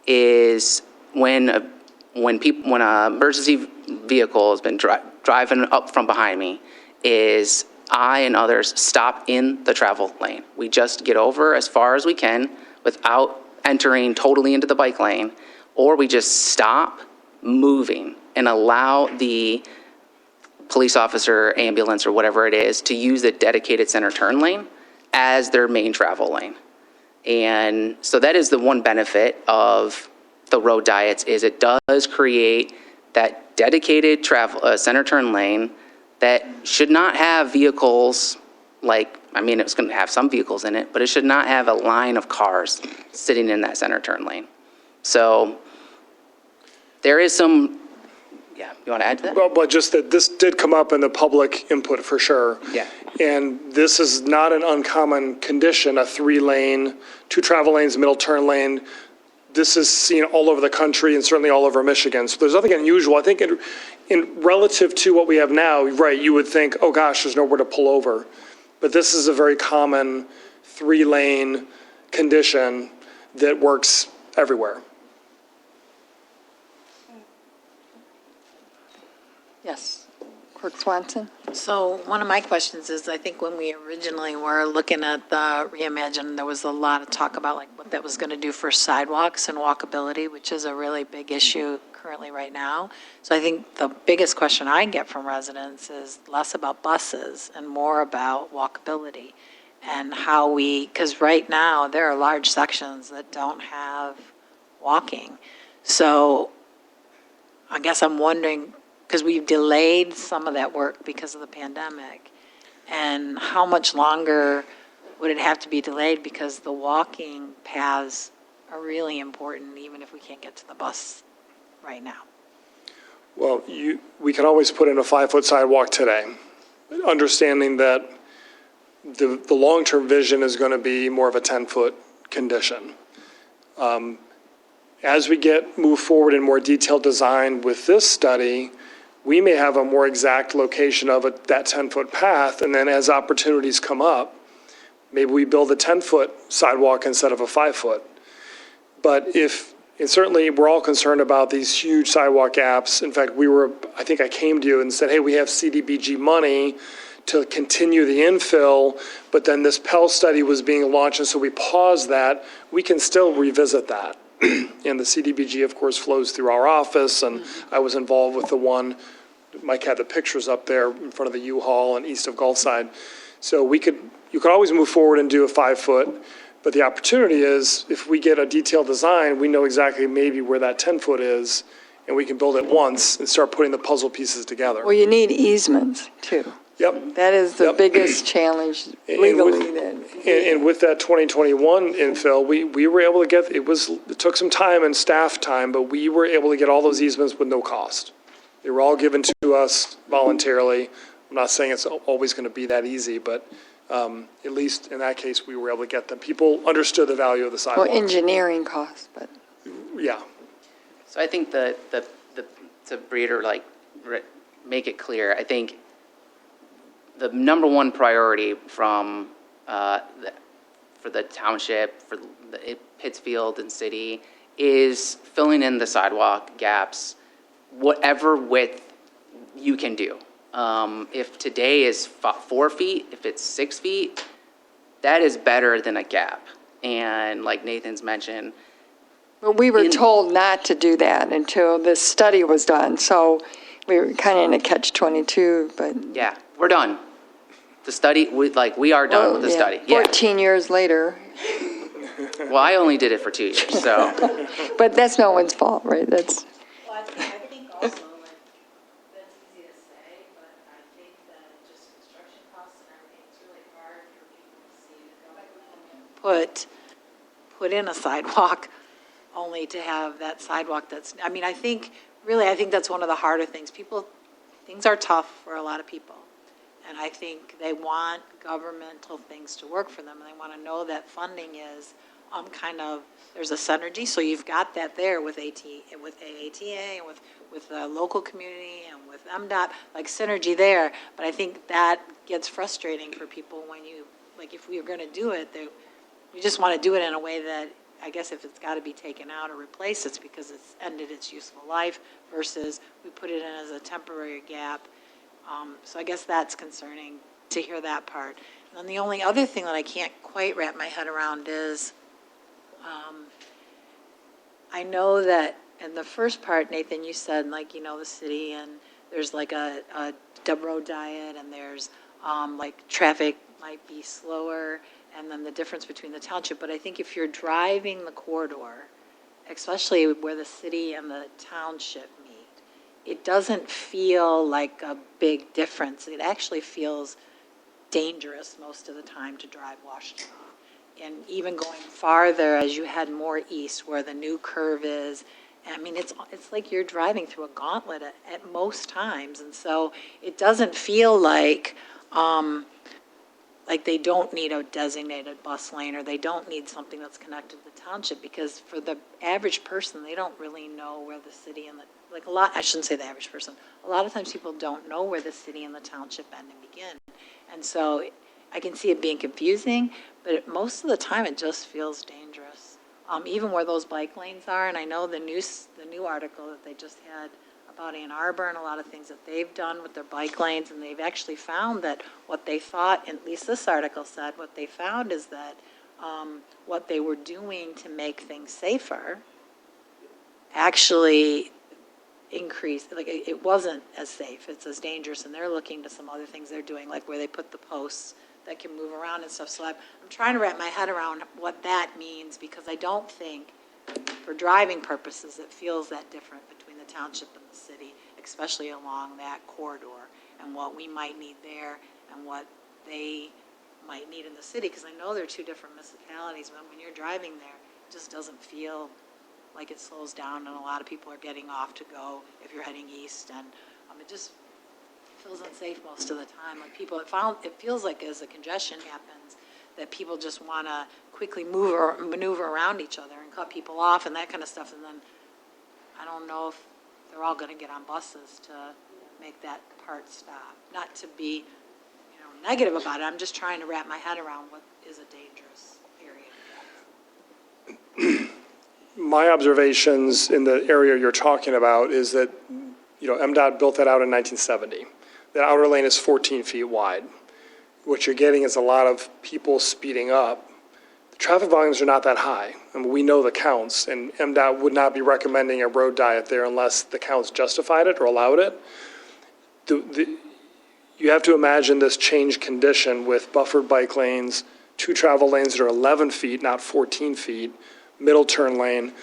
is when a emergency vehicle has been driving up from behind me, is I and others stop in the travel lane. We just get over as far as we can without entering totally into the bike lane, or we just stop moving and allow the police officer, ambulance, or whatever it is to use the dedicated center turn lane as their main travel lane. And so that is the one benefit of the road diets, is it does create that dedicated travel center turn lane that should not have vehicles it's going to have some vehicles in it, but it should not have a line of cars sitting in that center turn lane. So there is some, you want to add to that? Well, but just that this did come up in the public input for sure. Yeah. And this is not an uncommon condition, a 3-lane, 2 travel lanes, middle turn lane. This is seen all over the country and certainly all over Michigan. So there's nothing unusual. I think in relative to what we have now, right, you would think, oh gosh, there's nowhere to pull over. But this is a very common 3-lane condition that works everywhere. Yes. Clerk Swanson? So one of my questions is, I think when we originally were looking at the reimagine, there was a lot of talk about what that was going to do for sidewalks and walkability, which is a really big issue currently right now. So I think the biggest question I get from residents is less about buses and more about walkability and how because right now there are large sections that don't have walking. So I guess I'm wondering, because we've delayed some of that work because of the pandemic, and how much longer would it have to be delayed, because the walking paths are really important even if we can't get to the bus right now. Well, we can always put in a 5-foot sidewalk today, understanding that the long-term vision is going to be more of a 10-foot condition. As we move forward in more detailed design with this study, we may have a more exact location of that 10-foot path, and then as opportunities come up, maybe we build a 10-foot sidewalk instead of a 5-foot. But and certainly we're all concerned about these huge sidewalk gaps. In fact, I think I came to you and said, hey, we have CDBG money to continue the infill, but then this Pell study was being launched, and so we paused that. We can still revisit that. And the CDBG, of course, flows through our office, and I was involved with the one, Mike had the pictures up there in front of the U-Haul and east of Gulfside. So you could always move forward and do a 5-foot, but the opportunity is, if we get a detailed design, we know exactly maybe where that 10-foot is, and we can build it once and start putting the puzzle pieces together. Well, you need easements, too. Yep. That is the Yep. biggest challenge legally. And with that 2021 infill, we were able to get, it took some time and staff time, but we were able to get all those easements with no cost. They were all given to us voluntarily. I'm not saying it's always going to be that easy, but at least in that case, we were able to get them. People understood the value of the Well, sidewalk. engineering costs, but. Yeah. So I think to make it clear, I think the number one priority for the township, for the Pittsfield and city, is filling in the sidewalk gaps, whatever width you can do. If today is 4 feet, if it's 6 feet, that is better than a gap. And like Nathan's mentioned, But we were told not to do that until this study was done, so we were kind of in a catch-22, but. yeah, we're done. The study, we are done with the yeah, study. Yeah. 14 years later, Well, I only did it for 2 years, so. but that's no one's fault, right? That's, Well, I think also, like, that's easy to say, but I think that just construction costs and everything, it's really hard for people to see the Put in a sidewalk only to have that sidewalk that's, I mean, I think that's one of the harder things. Things are tough for a lot of people. And I think they want governmental things to work for them, and they want to know that funding is there's a synergy. So you've got that there with AATA, and with the local community, and with MDOT, like synergy there. But I think that gets frustrating for people when if we are going to do it, we just want to do it in a way that, I guess if it's got to be taken out or replaced, it's because it's ended its useful life, versus we put it in as a temporary gap. So I guess that's concerning to hear that part. And then the only other thing that I can't quite wrap my head around is, I know that in the first part, Nathan, you said, the city, and there's like a road diet, and there's traffic might be slower, and then the difference between the township. But I think if you're driving the corridor, especially where the city and the township meet, it doesn't feel like a big difference. It actually feels dangerous most of the time to drive Washtenaw. And even going farther as you head more east where the new curve is, I mean, it's like you're driving through a gauntlet at most times. And so it doesn't feel like they don't need a designated bus lane, or they don't need something that's connected to the township, because for the average person, they don't really know where the city and I shouldn't say the average person. A lot of times people don't know where the city and the township end and begin. And so I can see it being confusing, but most of the time it just feels dangerous. Even where those bike lanes are, and I know the new article that they just had about Ann Arbor and a lot of things that they've done with their bike lanes, and they've actually found that what they thought, at least this article said, what they found is that what they were doing to make things safer actually increased, it wasn't as safe, it's as dangerous, and they're looking to some other things they're doing, like where they put the posts that can move around and stuff. So I'm trying to wrap my head around what that means, because I don't think, for driving purposes, it feels that different between the township and the city, especially along that corridor, and what we might need there and what they might need in the city, because I know they're two different municipalities, but when you're driving there, it just doesn't feel like it slows down, and a lot of people are getting off to go if you're heading east, and it just feels unsafe most of the time. It feels like as the congestion happens, that people just want to quickly move or maneuver around each other and cut people off and that kind of stuff, and then I don't know if they're all going to get on buses to make that part stop. Not to be, negative about it. I'm just trying to wrap my head around what is a dangerous area. My observations in the area you're talking about is that, MDOT built that out in 1970. that outer lane is 14 feet wide. What you're getting is a lot of people speeding up. The traffic volumes are not that high. I mean, we know the counts, and MDOT would not be recommending a road diet there unless the counts justified it or allowed it. You have to imagine this change condition with buffered bike lanes, 2 travel lanes that are 11 feet, not 14 feet, middle turn lane.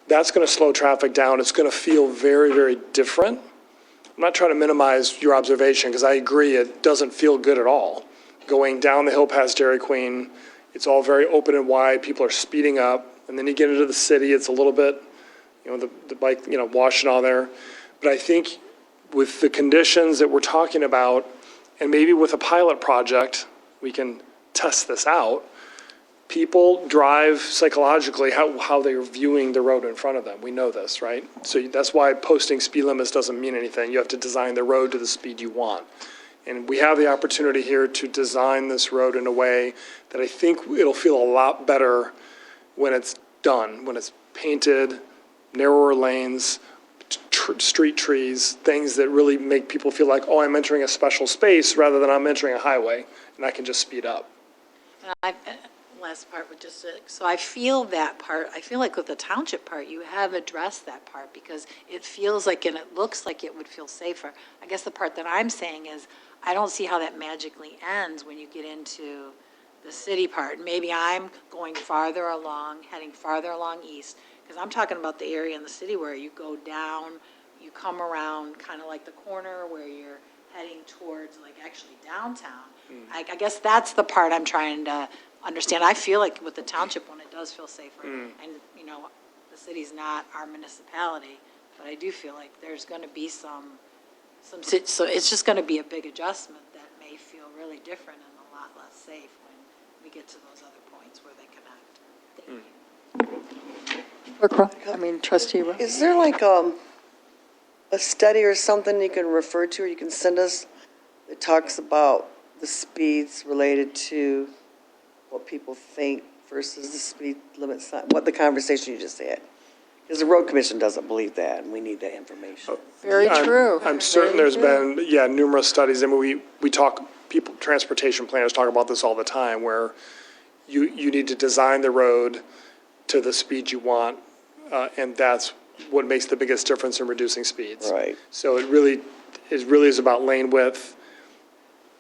That's going to slow traffic down. It's going to feel very, very different. I'm not trying to minimize your observation because I agree it doesn't feel good at all. Going down the hill past Dairy Queen, it's all very open and wide. People are speeding up. And then you get into the city, it's a little bit, the bike, Washtenaw there. But I think with the conditions that we're talking about, and maybe with a pilot project, we can test this out. People drive psychologically how they're viewing the road in front of them. We know this, right? So that's why posting speed limits doesn't mean anything. You have to design the road to the speed you want. And we have the opportunity here to design this road in a way that I think it'll feel a lot better when it's done, when it's painted, narrower lanes, street trees, things that really make people feel like, oh, I'm entering a special space rather than I'm entering a highway, and I can just speed up. Last part would just, so I feel that part, I feel like with the township part, you have addressed that part because it feels like, and it looks like it would feel safer. I guess the part that I'm saying is, I don't see how that magically ends when you get into the city part. Maybe I'm going farther along, heading farther along east, because I'm talking about the area in the city where you go down, you come around kind of like the corner where you're heading towards like actually downtown. I guess that's the part I'm trying to understand. I feel like with the township one, it does feel safer. And, the city's not our municipality, but I do feel like there's going to be so it's just going to be a big adjustment that may feel really different and a lot less safe when we get to those other points where they connect. Trustee Rowe. Is there like a study or something you can refer to or you can send us that talks about the speeds related to what people think versus the speed limit sign, what the conversation you just had? Because the road commission doesn't believe that, and we need that information. Very true. I'm certain there's been, numerous studies. I mean, we talk, transportation planners talk about this all the time, where you need to design the road to the speed you want, and that's what makes the biggest difference in reducing speeds. Right. So it really is about lane width,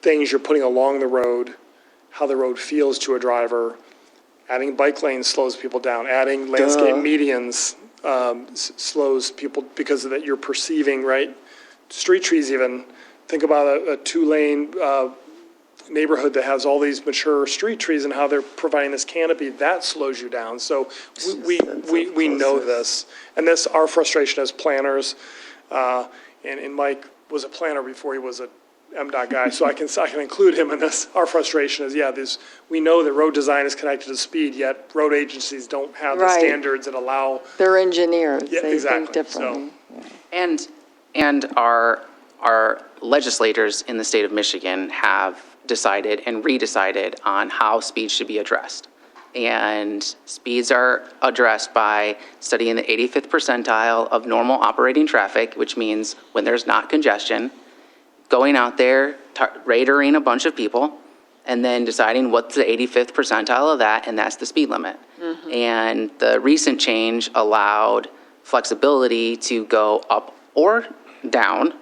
things you're putting along the road, how the road feels to a driver. Adding bike lanes slows people down. Adding landscape medians slows people because of that you're perceiving, right? Street trees even. Think about a 2-lane neighborhood that has all these mature street trees and how they're providing this canopy. That slows you down. So we know this. And this, our frustration as planners, and Mike was a planner before he was a MDOT guy, so I can include him in this. Our frustration is, we know that road design is connected to speed, yet road agencies don't have the standards that allow. They're engineers. Yeah, they exactly. think differently. And our legislators in the state of Michigan have decided and redecided on how speeds should be addressed. And speeds are addressed by studying the 85th percentile of normal operating traffic, which means when there's not congestion, going out there, radaring a bunch of people, and then deciding what's the 85th percentile of that, and that's the speed limit. And the recent change allowed flexibility to go up or down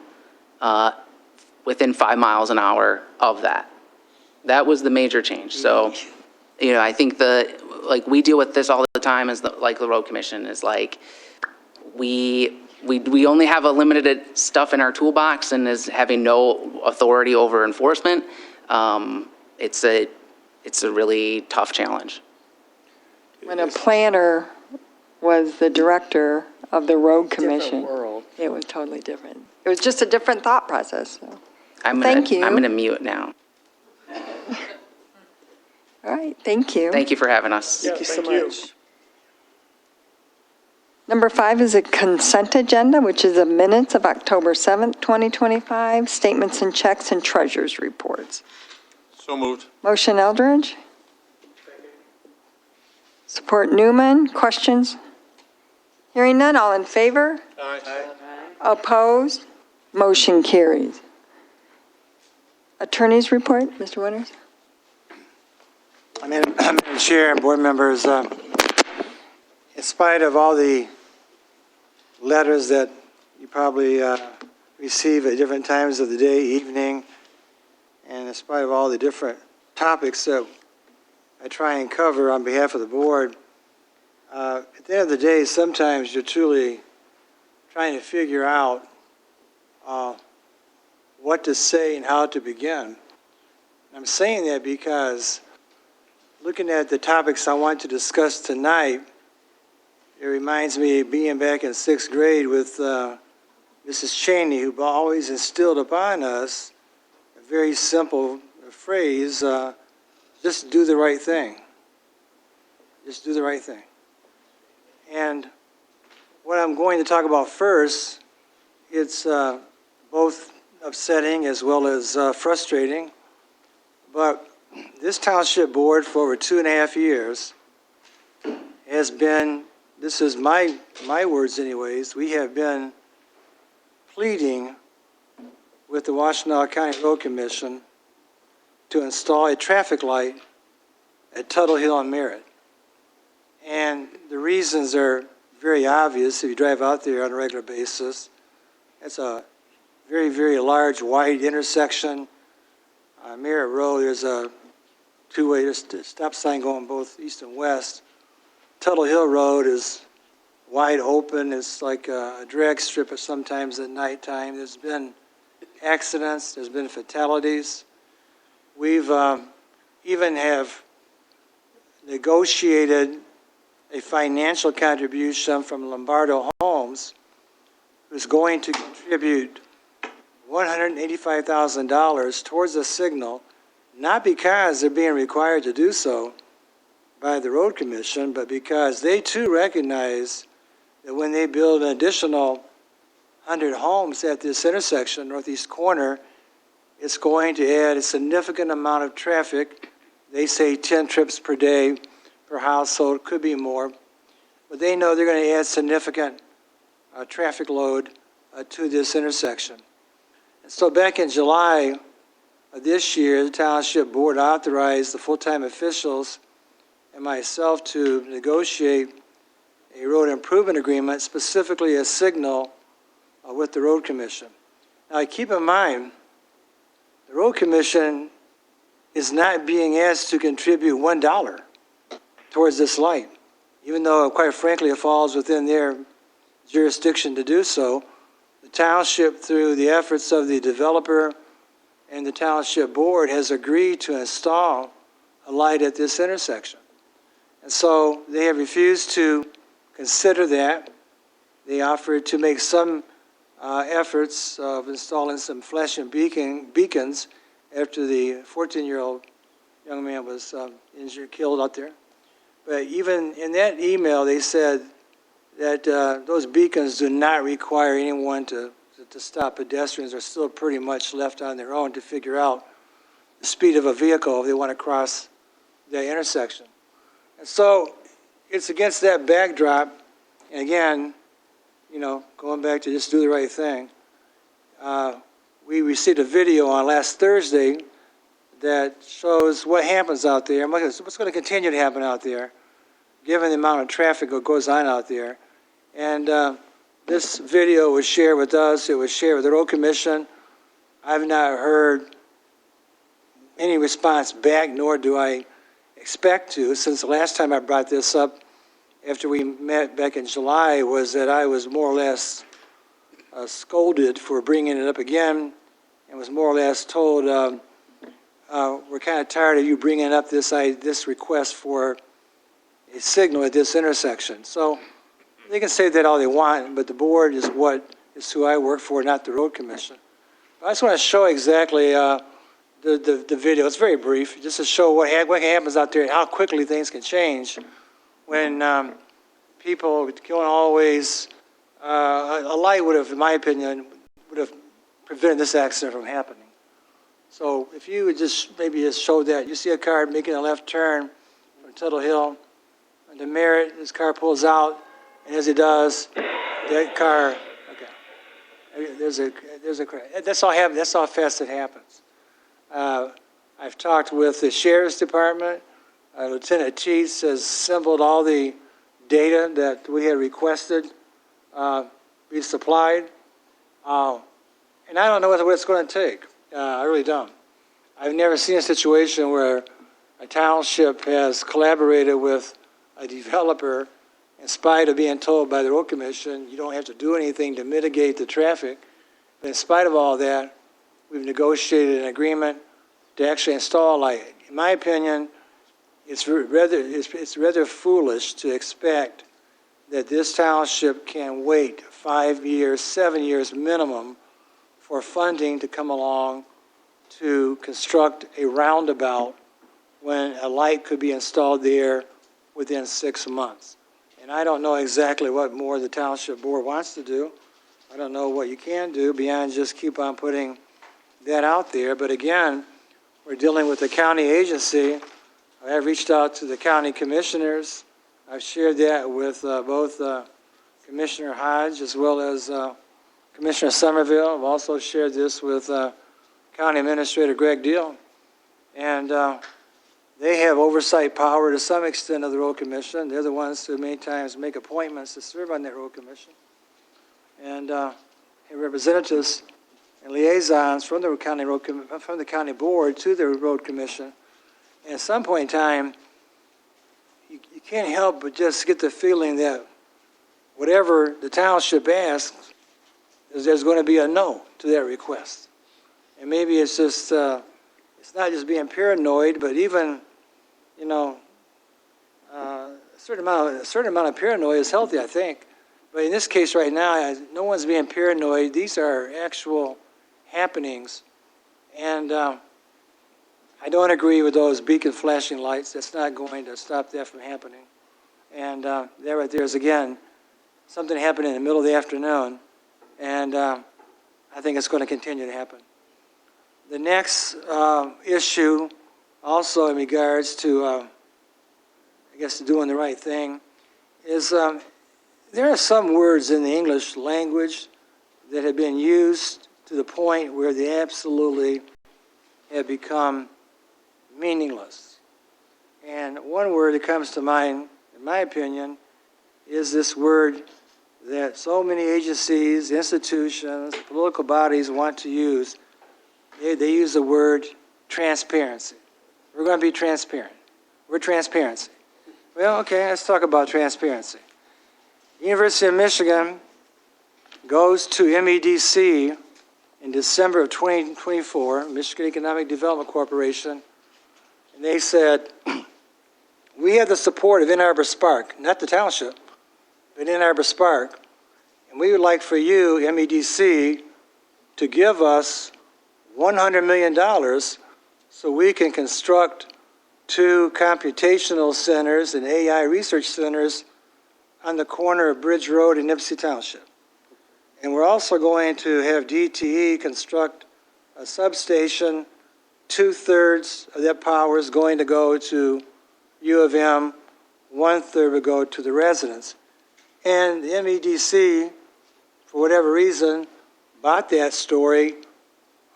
within 5 miles an hour of that. That was the major change. So, I think we deal with this all the time as the road commission is like, we only have a limited stuff in our toolbox and is having no authority over enforcement. It's a really tough challenge. When a planner was the director of the road commission, world. it was totally different. It was just a different thought process. So. Thank you. I'm going to mute now. All right, thank you. Thank you for having us. Thank you so much. Number 5 is a consent agenda, which is the minutes of October 7th, 2025, statements and checks and treasurer's reports. So moved. Motion Eldridge. Support Newman. Questions? Hearing none, all in favor? Aye. Opposed? Motion carries. Attorney's report, Mr. Winters? Madam Chair and board members, in spite of all the letters that you probably receive at different times of the day, evening, and in spite of all the different topics that I try and cover on behalf of the board, at the end of the day, sometimes you're truly trying to figure out what to say and how to begin. I'm saying that because looking at the topics I want to discuss tonight, it reminds me of being back in 6th grade with Mrs. Cheney, who always instilled upon us a very simple phrase, just do the right thing. Just do the right thing. And what I'm going to talk about first, it's both upsetting as well as frustrating, but this township board for over 2.5 years has been, this is my words anyways, we have been pleading with the Washtenaw County Road Commission to install a traffic light at Tuttle Hill and Merritt. And the reasons are very obvious if you drive out there on a regular basis. It's a very, very large, wide intersection. On Merritt Road, there's a two-way stop sign going both east and west. Tuttle Hill Road is wide open. It's like a drag strip sometimes at nighttime. There's been accidents. There's been fatalities. We've even have negotiated a financial contribution from Lombardo Homes, who's going to contribute $185,000 towards a signal, not because they're being required to do so by the Road Commission, but because they too recognize that when they build an additional 100 homes at this intersection, northeast corner, it's going to add a significant amount of traffic. They say 10 trips per day per household, could be more, but they know they're going to add significant traffic load to this intersection. And so back in July of this year, the Township Board authorized the full-time officials and myself to negotiate a road improvement agreement, specifically a signal with the Road Commission. Now keep in mind, the Road Commission is not being asked to contribute $1 towards this light, even though, quite frankly, it falls within their jurisdiction to do so. The township, through the efforts of the developer and the Township Board, has agreed to install a light at this intersection. And so they have refused to consider that. They offered to make some efforts of installing some flashing beacons after the 14-year-old young man was injured, killed out there. But even in that email, they said that those beacons do not require anyone to stop. Pedestrians are still pretty much left on their own to figure out the speed of a vehicle if they want to cross that intersection. And so it's against that backdrop, and again, you know, going back to just do the right thing, we received a video on last Thursday that shows what happens out there, and what's going to continue to happen out there, given the amount of traffic that goes on out there. And this video was shared with us. It was shared with the Road Commission. I've not heard any response back, nor do I expect to, since the last time I brought this up after we met back in July, was that I was more or less scolded for bringing it up again, and was more or less told, we're kind of tired of you bringing up this request for a signal at this intersection. So they can say that all they want, but the board is who I work for, not the Road Commission. But I just want to show exactly the video. It's very brief, just to show what happens out there and how quickly things can change when people don't always, a light would have, in my opinion, would have prevented this accident from happening. So if you would just maybe just show that. You see a car making a left turn from Tuttle Hill to Merritt, his car pulls out, and as he does, that car, okay, there's a crash. That's how fast it happens. I've talked with the Sheriff's Department. Lieutenant Teets has assembled all the data that we had requested be supplied. And I don't know what it's going to take. I really don't. I've never seen a situation where a township has collaborated with a developer in spite of being told by the road commission, you don't have to do anything to mitigate the traffic. But in spite of all that, we've negotiated an agreement to actually install a light. In my opinion, it's rather foolish to expect that this township can wait 5 years, 7 years minimum for funding to come along to construct a roundabout when a light could be installed there within 6 months. And I don't know exactly what more the township board wants to do. I don't know what you can do beyond just keep on putting that out there. But again, we're dealing with a county agency. I have reached out to the county commissioners. I've shared that with both Commissioner Hodge as well as Commissioner Somerville. I've also shared this with County Administrator Greg Deal. And they have oversight power to some extent of the road commission. They're the ones who many times make appointments to serve on that road commission. And representatives and liaisons from the county board to the road commission. And at some point in time, you can't help but just get the feeling that whatever the township asks, there's going to be a no to that request. And maybe it's just, it's not just being paranoid, but even, you know, a certain amount of paranoia is healthy, I think. But in this case right now, no one's being paranoid. These are actual happenings. And I don't agree with those beacon flashing lights. That's not going to stop that from happening. And there right there is, again, something happened in the middle of the afternoon. And I think it's going to continue to happen. The next issue, also in regards to, I guess, doing the right thing, is there are some words in the English language that have been used to the point where they absolutely have become meaningless. And one word that comes to mind, in my opinion, is this word that so many agencies, institutions, political bodies want to use. They use the word transparency. We're going to be transparent. We're transparency. Well, okay, let's talk about transparency. University of Michigan goes to MEDC in December of 2024, Michigan Economic Development Corporation, and they said, we have the support of Ann Arbor Spark, not the township, but Ann Arbor Spark, and we would like for you, MEDC, to give us $100 million so we can construct 2 computational centers and AI research centers on the corner of Bridge Road in Nipsey Township. And we're also going to have DTE construct a substation. 2/3 of that power is going to go to U of M, 1/3 will go to the residents. And the MEDC, for whatever reason, bought that story,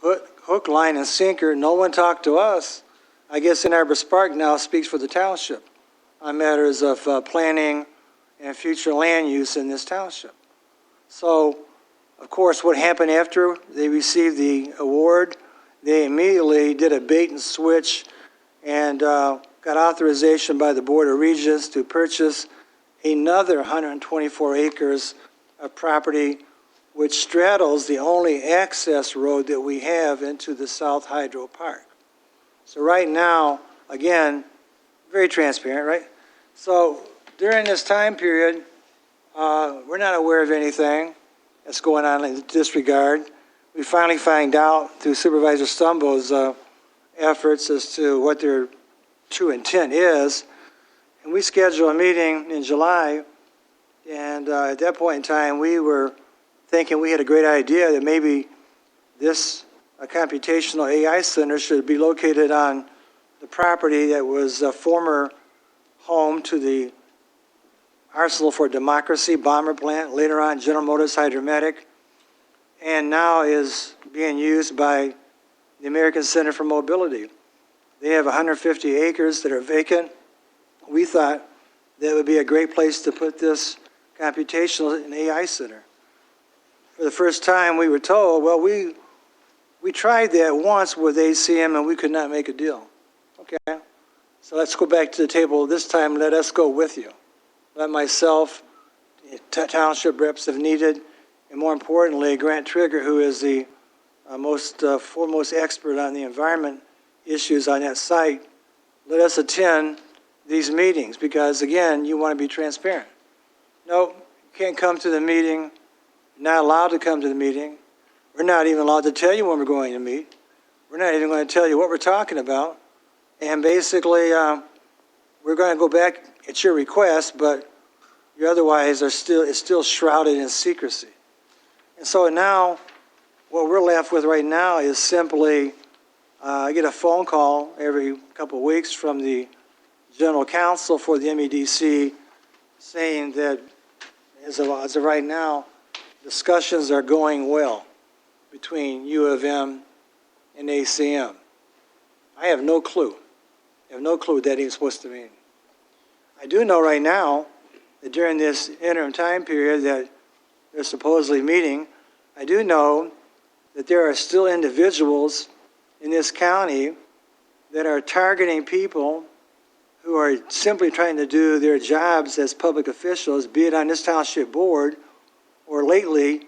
hook, line, and sinker. No one talked to us. I guess Ann Arbor Spark now speaks for the township on matters of planning and future land use in this township. So, of course, what happened after they received the award, they immediately did a bait and switch and got authorization by the Board of Regents to purchase another 124 acres of property, which straddles the only access road that we have into the South Hydro Park. So right now, again, very transparent, right? So during this time period, we're not aware of anything that's going on in this regard. We finally find out through Supervisor Stumbo's efforts as to what their true intent is. And we scheduled a meeting in July, and at that point in time, we were thinking we had a great idea that maybe this computational AI center should be located on the property that was a former home to the Arsenal for Democracy bomber plant, later on General Motors Hydromatic, and now is being used by the American Center for Mobility. They have 150 acres that are vacant. We thought that would be a great place to put this computational and AI center. For the first time, we were told, well, we tried that once with ACM and we could not make a deal. Okay, so let's go back to the table. This time, let us go with you. Let myself, township reps if needed, and more importantly, Grant Trigger, who is the foremost expert on the environment issues on that site, let us attend these meetings because, again, you want to be transparent. No, you can't come to the meeting, not allowed to come to the meeting. We're not even allowed to tell you when we're going to meet. We're not even going to tell you what we're talking about. And basically, we're going to go back at your request, but you otherwise it's still shrouded in secrecy. And so now, what we're left with right now is simply, I get a phone call every couple of weeks from the general counsel for the MEDC saying that as of right now, discussions are going well between U of M and ACM. I have no clue. I have no clue what that is supposed to mean. I do know right now that during this interim time period that they're supposedly meeting, I do know that there are still individuals in this county that are targeting people who are simply trying to do their jobs as public officials, be it on this township board or lately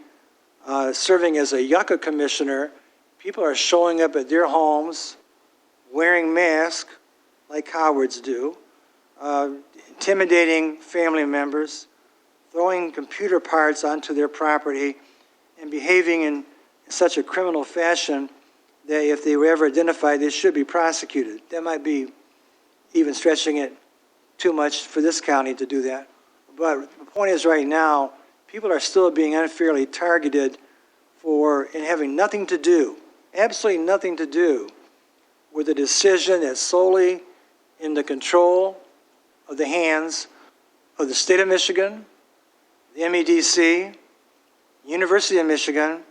serving as a yucca commissioner. People are showing up at their homes wearing masks like cowards do, intimidating family members, throwing computer parts onto their property, and behaving in such a criminal fashion that if they were ever identified, they should be prosecuted. That might be even stretching it too much for this county to do that. But the point is right now, people are still being unfairly targeted and having nothing to do, absolutely nothing to do with a decision that's solely in the control of the hands of the state of Michigan, the MEDC, University of Michigan,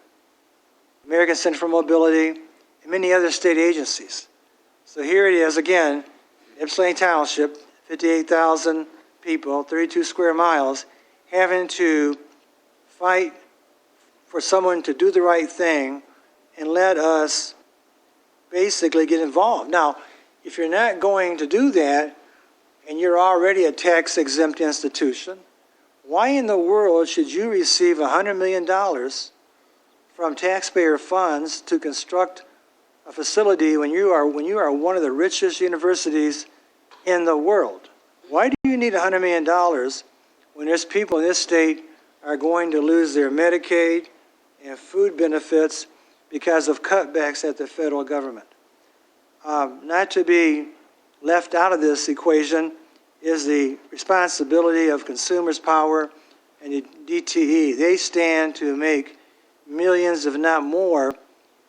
American Center for Mobility, and many other state agencies. So here it is again, Ypsilanti Township, 58,000 people, 32 square miles, having to fight for someone to do the right thing and let us basically get involved. Now, if you're not going to do that and you're already a tax-exempt institution, why in the world should you receive $100 million from taxpayer funds to construct a facility when you are one of the richest universities in the world? Why do you need $100 million when there's people in this state are going to lose their Medicaid and food benefits because of cutbacks at the federal government? Not to be left out of this equation is the responsibility of Consumers Power and the DTE. They stand to make millions, if not more,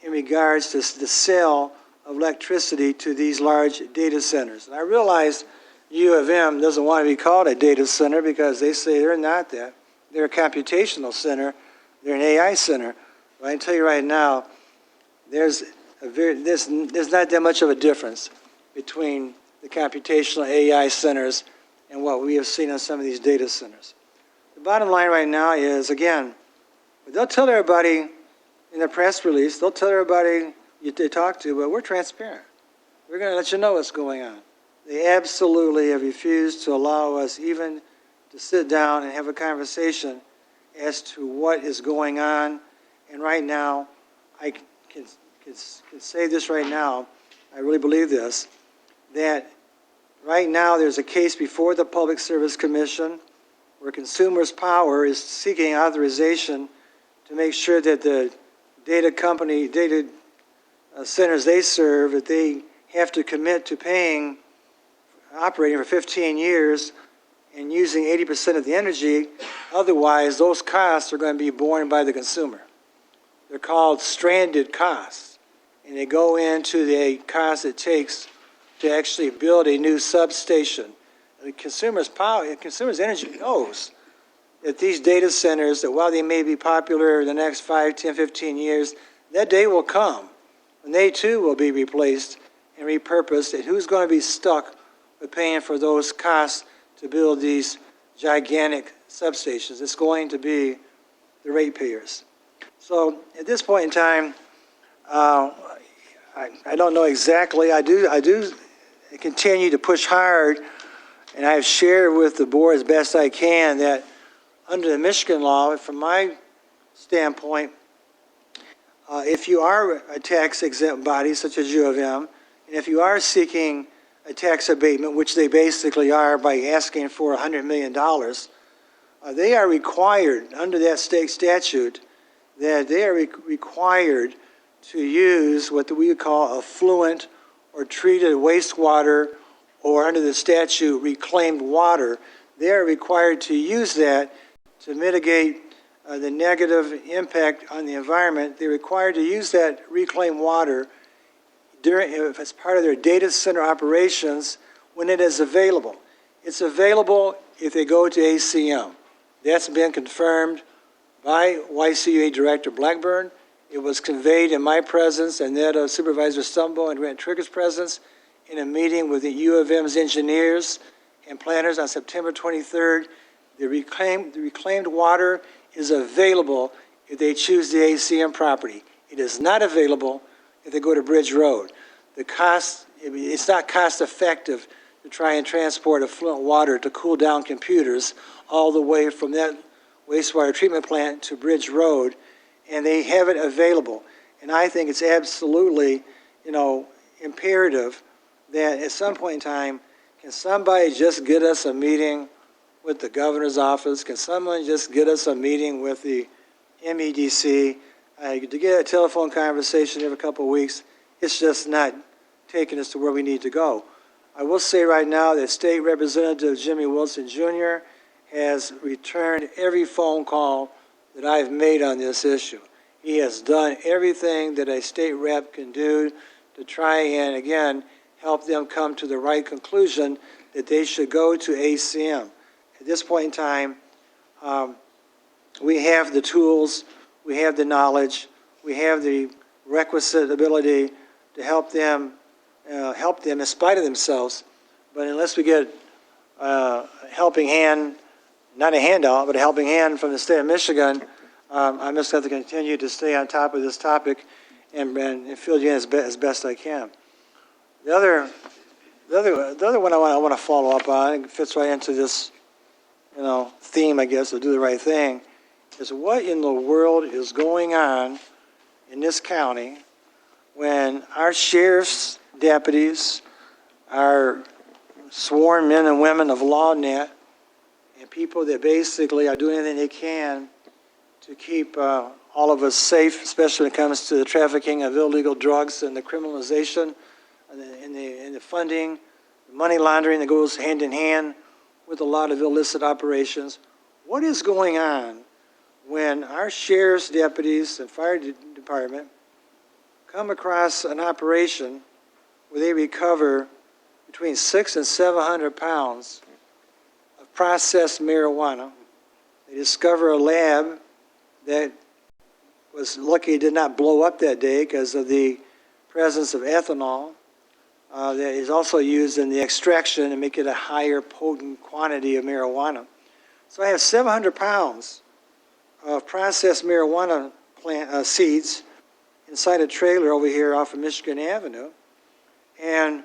in regards to the sale of electricity to these large data centers. And I realize U of M doesn't want to be called a data center because they say they're not that. They're a computational center. They're an AI center. But I can tell you right now, there's not that much of a difference between the computational AI centers and what we have seen on some of these data centers. The bottom line right now is, again, they'll tell everybody in their press release, they'll tell everybody they talk to, but we're transparent. We're going to let you know what's going on. They absolutely have refused to allow us even to sit down and have a conversation as to what is going on. And right now, I can say this right now, I really believe this, that right now there's a case before the Public Service Commission where Consumers Power is seeking authorization to make sure that the data centers they serve, that they have to commit to operating for 15 years and using 80% of the energy. Otherwise, those costs are going to be borne by the consumer. They're called stranded costs, and they go into the cost it takes to actually build a new substation. The Consumers Energy knows that these data centers, that while they may be popular in the next 5, 10, 15 years, that day will come when they too will be replaced and repurposed, and who's going to be stuck with paying for those costs to build these gigantic substations? It's going to be the ratepayers. So at this point in time, I don't know exactly. I do continue to push hard, and I've shared with the board as best I can that under the Michigan law, from my standpoint, if you are a tax-exempt body such as U of M, and if you are seeking a tax abatement, which they basically are by asking for $100 million, they are required, under that state statute, that they are required to use what we would call affluent or treated wastewater, or under the statute, reclaimed water. They are required to use that to mitigate the negative impact on the environment. They're required to use that reclaimed water if it's part of their data center operations when it is available. It's available if they go to ACM. That's been confirmed by YCUA Director Blackburn. It was conveyed in my presence and that of Supervisor Stumbo and Grant Trigger's presence in a meeting with the U of M's engineers and planners on September 23rd. The reclaimed water is available if they choose the ACM property. It is not available if they go to Bridge Road. The cost, it's not cost effective to try and transport affluent water to cool down computers all the way from that wastewater treatment plant to Bridge Road, and they have it available. And I think it's absolutely, imperative that at some point in time, can somebody just get us a meeting with the governor's office? Can someone just get us a meeting with the MEDC? To get a telephone conversation every couple of weeks, it's just not taking us to where we need to go. I will say right now that State Representative Jimmy Wilson Jr. has returned every phone call that I've made on this issue. He has done everything that a state rep can do to try and, again, help them come to the right conclusion that they should go to ACM. At this point in time, we have the tools, we have the knowledge, we have the requisite ability to help them in spite of themselves. But unless we get a helping hand, not a handout, but a helping hand from the state of Michigan, I'm just going to continue to stay on top of this topic and fill you in as best I can. The other one I want to follow up on, it fits right into this, theme, I guess, of do the right thing, is what in the world is going on in this county when our sheriff's deputies, our sworn men and women of LawNet, and people that basically are doing anything they can to keep all of us safe, especially when it comes to the trafficking of illegal drugs and the criminalization and the funding, the money laundering that goes hand in hand with a lot of illicit operations. What is going on when our sheriff's deputies and fire department come across an operation where they recover between 600 and 700 pounds of processed marijuana? They discover a lab that was lucky it did not blow up that day because of the presence of ethanol that is also used in the extraction to make it a higher potent quantity of marijuana. So I have 700 pounds of processed marijuana plant seeds inside a trailer over here off of Michigan Avenue, and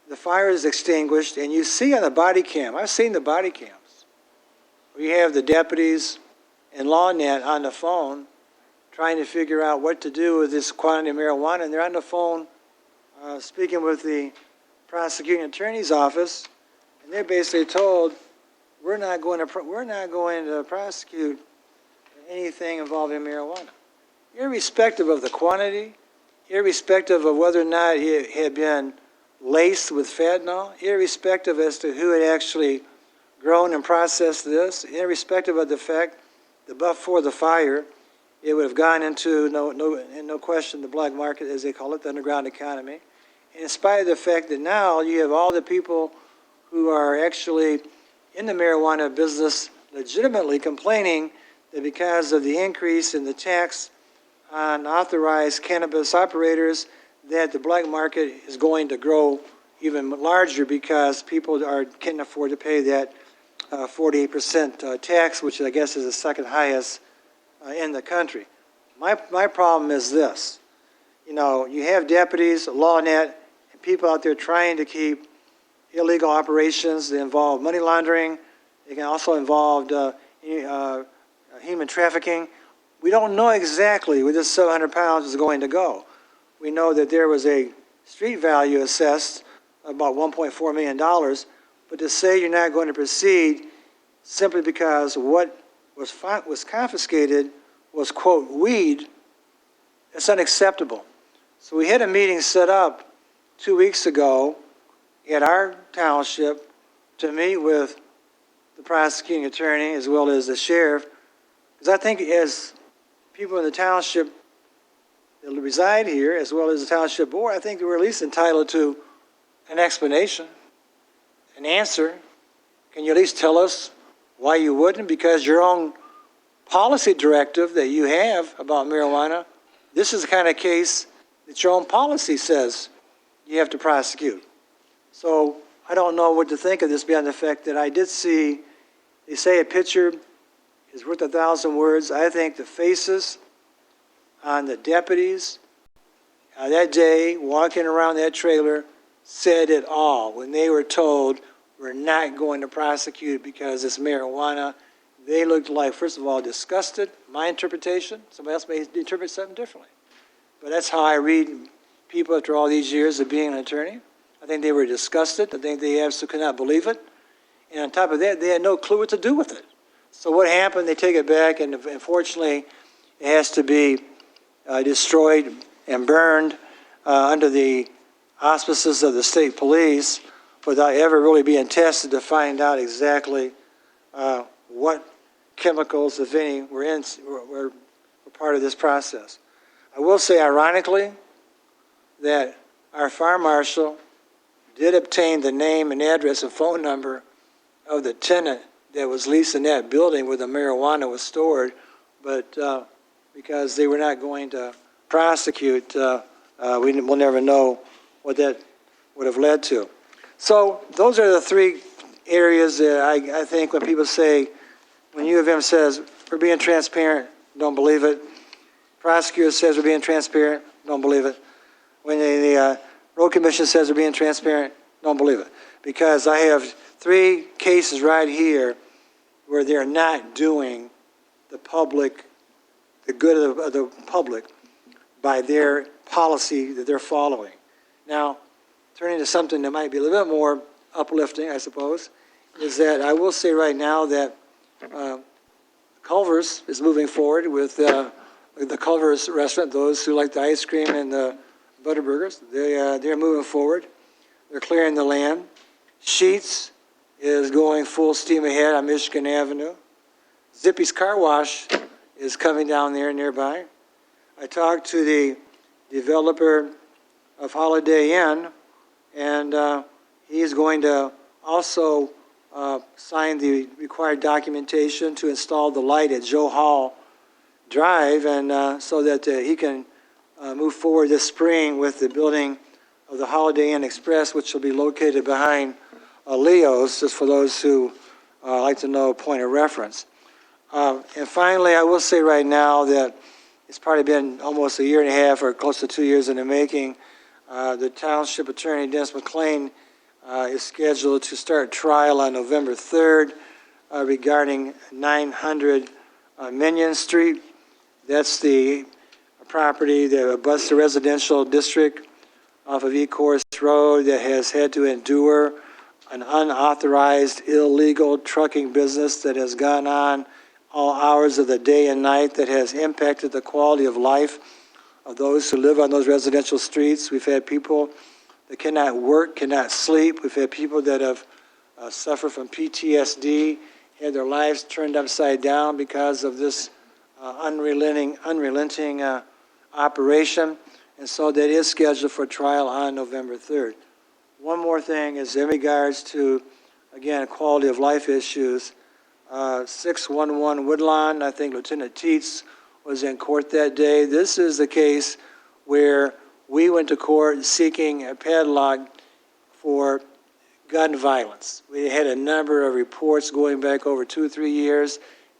the fire is extinguished, and you see on the body cam, I've seen the body cams, where you have the deputies and LawNet on the phone trying to figure out what to do with this quantity of marijuana, and they're on the phone speaking with the prosecuting attorney's office, and they're basically told, we're not going to prosecute anything involving marijuana, irrespective of the quantity, irrespective of whether or not it had been laced with fentanyl, irrespective as to who had actually grown and processed this, irrespective of the fact that before the fire, it would have gone into, no question, the black market, as they call it, the underground economy. And in spite of the fact that now you have all the people who are actually in the marijuana business legitimately complaining that because of the increase in the tax on authorized cannabis operators that the black market is going to grow even larger because people can't afford to pay that 48% tax, which I guess is the second highest in the country. My problem is this. You know, you have deputies, LawNet, and people out there trying to keep illegal operations that involve money laundering. They can also involve human trafficking. We don't know exactly where this 700 pounds is going to go. We know that there was a street value assessed about $1.4 million, but to say you're not going to proceed simply because what was confiscated was, quote, weed, it's unacceptable. So we had a meeting set up 2 weeks ago at our township to meet with the prosecuting attorney as well as the sheriff, because I think as people in the township that reside here, as well as the township board, I think we're at least entitled to an explanation, an answer. Can you at least tell us why you wouldn't? Because your own policy directive that you have about marijuana, this is the kind of case that your own policy says you have to prosecute. So I don't know what to think of this beyond the fact that I did see, they say a picture is worth 1,000 words. I think the faces on the deputies that day walking around that trailer said it all when they were told we're not going to prosecute because it's marijuana. They looked like, first of all, disgusted, my interpretation. Somebody else may interpret something differently. But that's how I read people after all these years of being an attorney. I think they were disgusted. I think they absolutely could not believe it. And on top of that, they had no clue what to do with it. So what happened, they take it back, and unfortunately, it has to be destroyed and burned under the auspices of the state police without ever really being tested to find out exactly what chemicals, if any, were part of this process. I will say, ironically, that our fire marshal did obtain the name and address and phone number of the tenant that was leasing that building where the marijuana was stored, but because they were not going to prosecute, we'll never know what that would have led to. So those are the three areas that I think when people say, when U of M says, we're being transparent, don't believe it. Prosecutor says we're being transparent, don't believe it. When the Road Commission says we're being transparent, don't believe it. Because I have 3 cases right here where they're not doing the public, the good of the public by their policy that they're following. Now, turning to something that might be a little bit more uplifting, I suppose, is that I will say right now that Culver's is moving forward with the Culver's restaurant, those who like the ice cream and the Butterburgers. They're moving forward. They're clearing the land. Sheetz is going full steam ahead on Michigan Avenue. Zippy's Car Wash is coming down there nearby. I talked to the developer of Holiday Inn, and he is going to also sign the required documentation to install the light at Joe Hall Drive, and so that he can move forward this spring with the building of the Holiday Inn Express, which will be located behind Leo's, just for those who like to know a point of reference. And finally, I will say right now that it's probably been almost 1.5 years or close to 2 years in the making. The Township Attorney, Dennis McLean, is scheduled to start trial on November 3rd regarding 900 Minion Street. That's the property that abuts the residential district off of Ecorse Road that has had to endure an unauthorized, illegal trucking business that has gone on all hours of the day and night, that has impacted the quality of life of those who live on those residential streets. We've had people that cannot work, cannot sleep. We've had people that have suffered from PTSD, had their lives turned upside down because of this unrelenting operation. And so that is scheduled for trial on November 3rd. One more thing is in regards to, again, quality of life issues, 611 Woodlawn, I think Lieutenant Teets was in court that day. This is the case where we went to court seeking a padlock for gun violence. We had a number of reports going back over 2 or 3 years.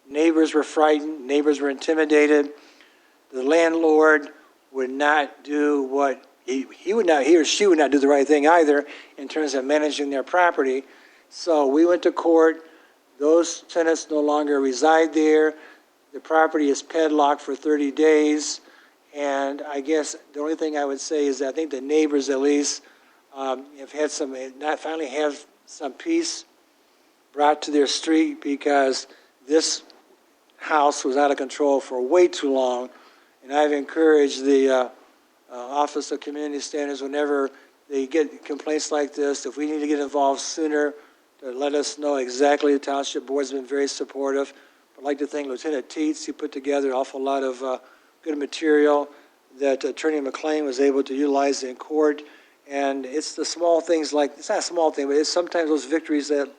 Neighbors were frightened, neighbors were intimidated. The landlord would not do what he or she would not do the right thing either in terms of managing their property. So we went to court. Those tenants no longer reside there. The property is padlocked for 30 days. And I guess the only thing I would say is that I think the neighbors at least have had finally have some peace brought to their street, because this house was out of control for way too long. And I've encouraged the Office of Community Standards, whenever they get complaints like this, if we need to get involved sooner, to let us know exactly. The Township Board's been very supportive. I'd like to thank Lieutenant Teets. He put together an awful lot of good material that Attorney McLean was able to utilize in court. And it's the small things it's not a small thing, but it's sometimes those victories that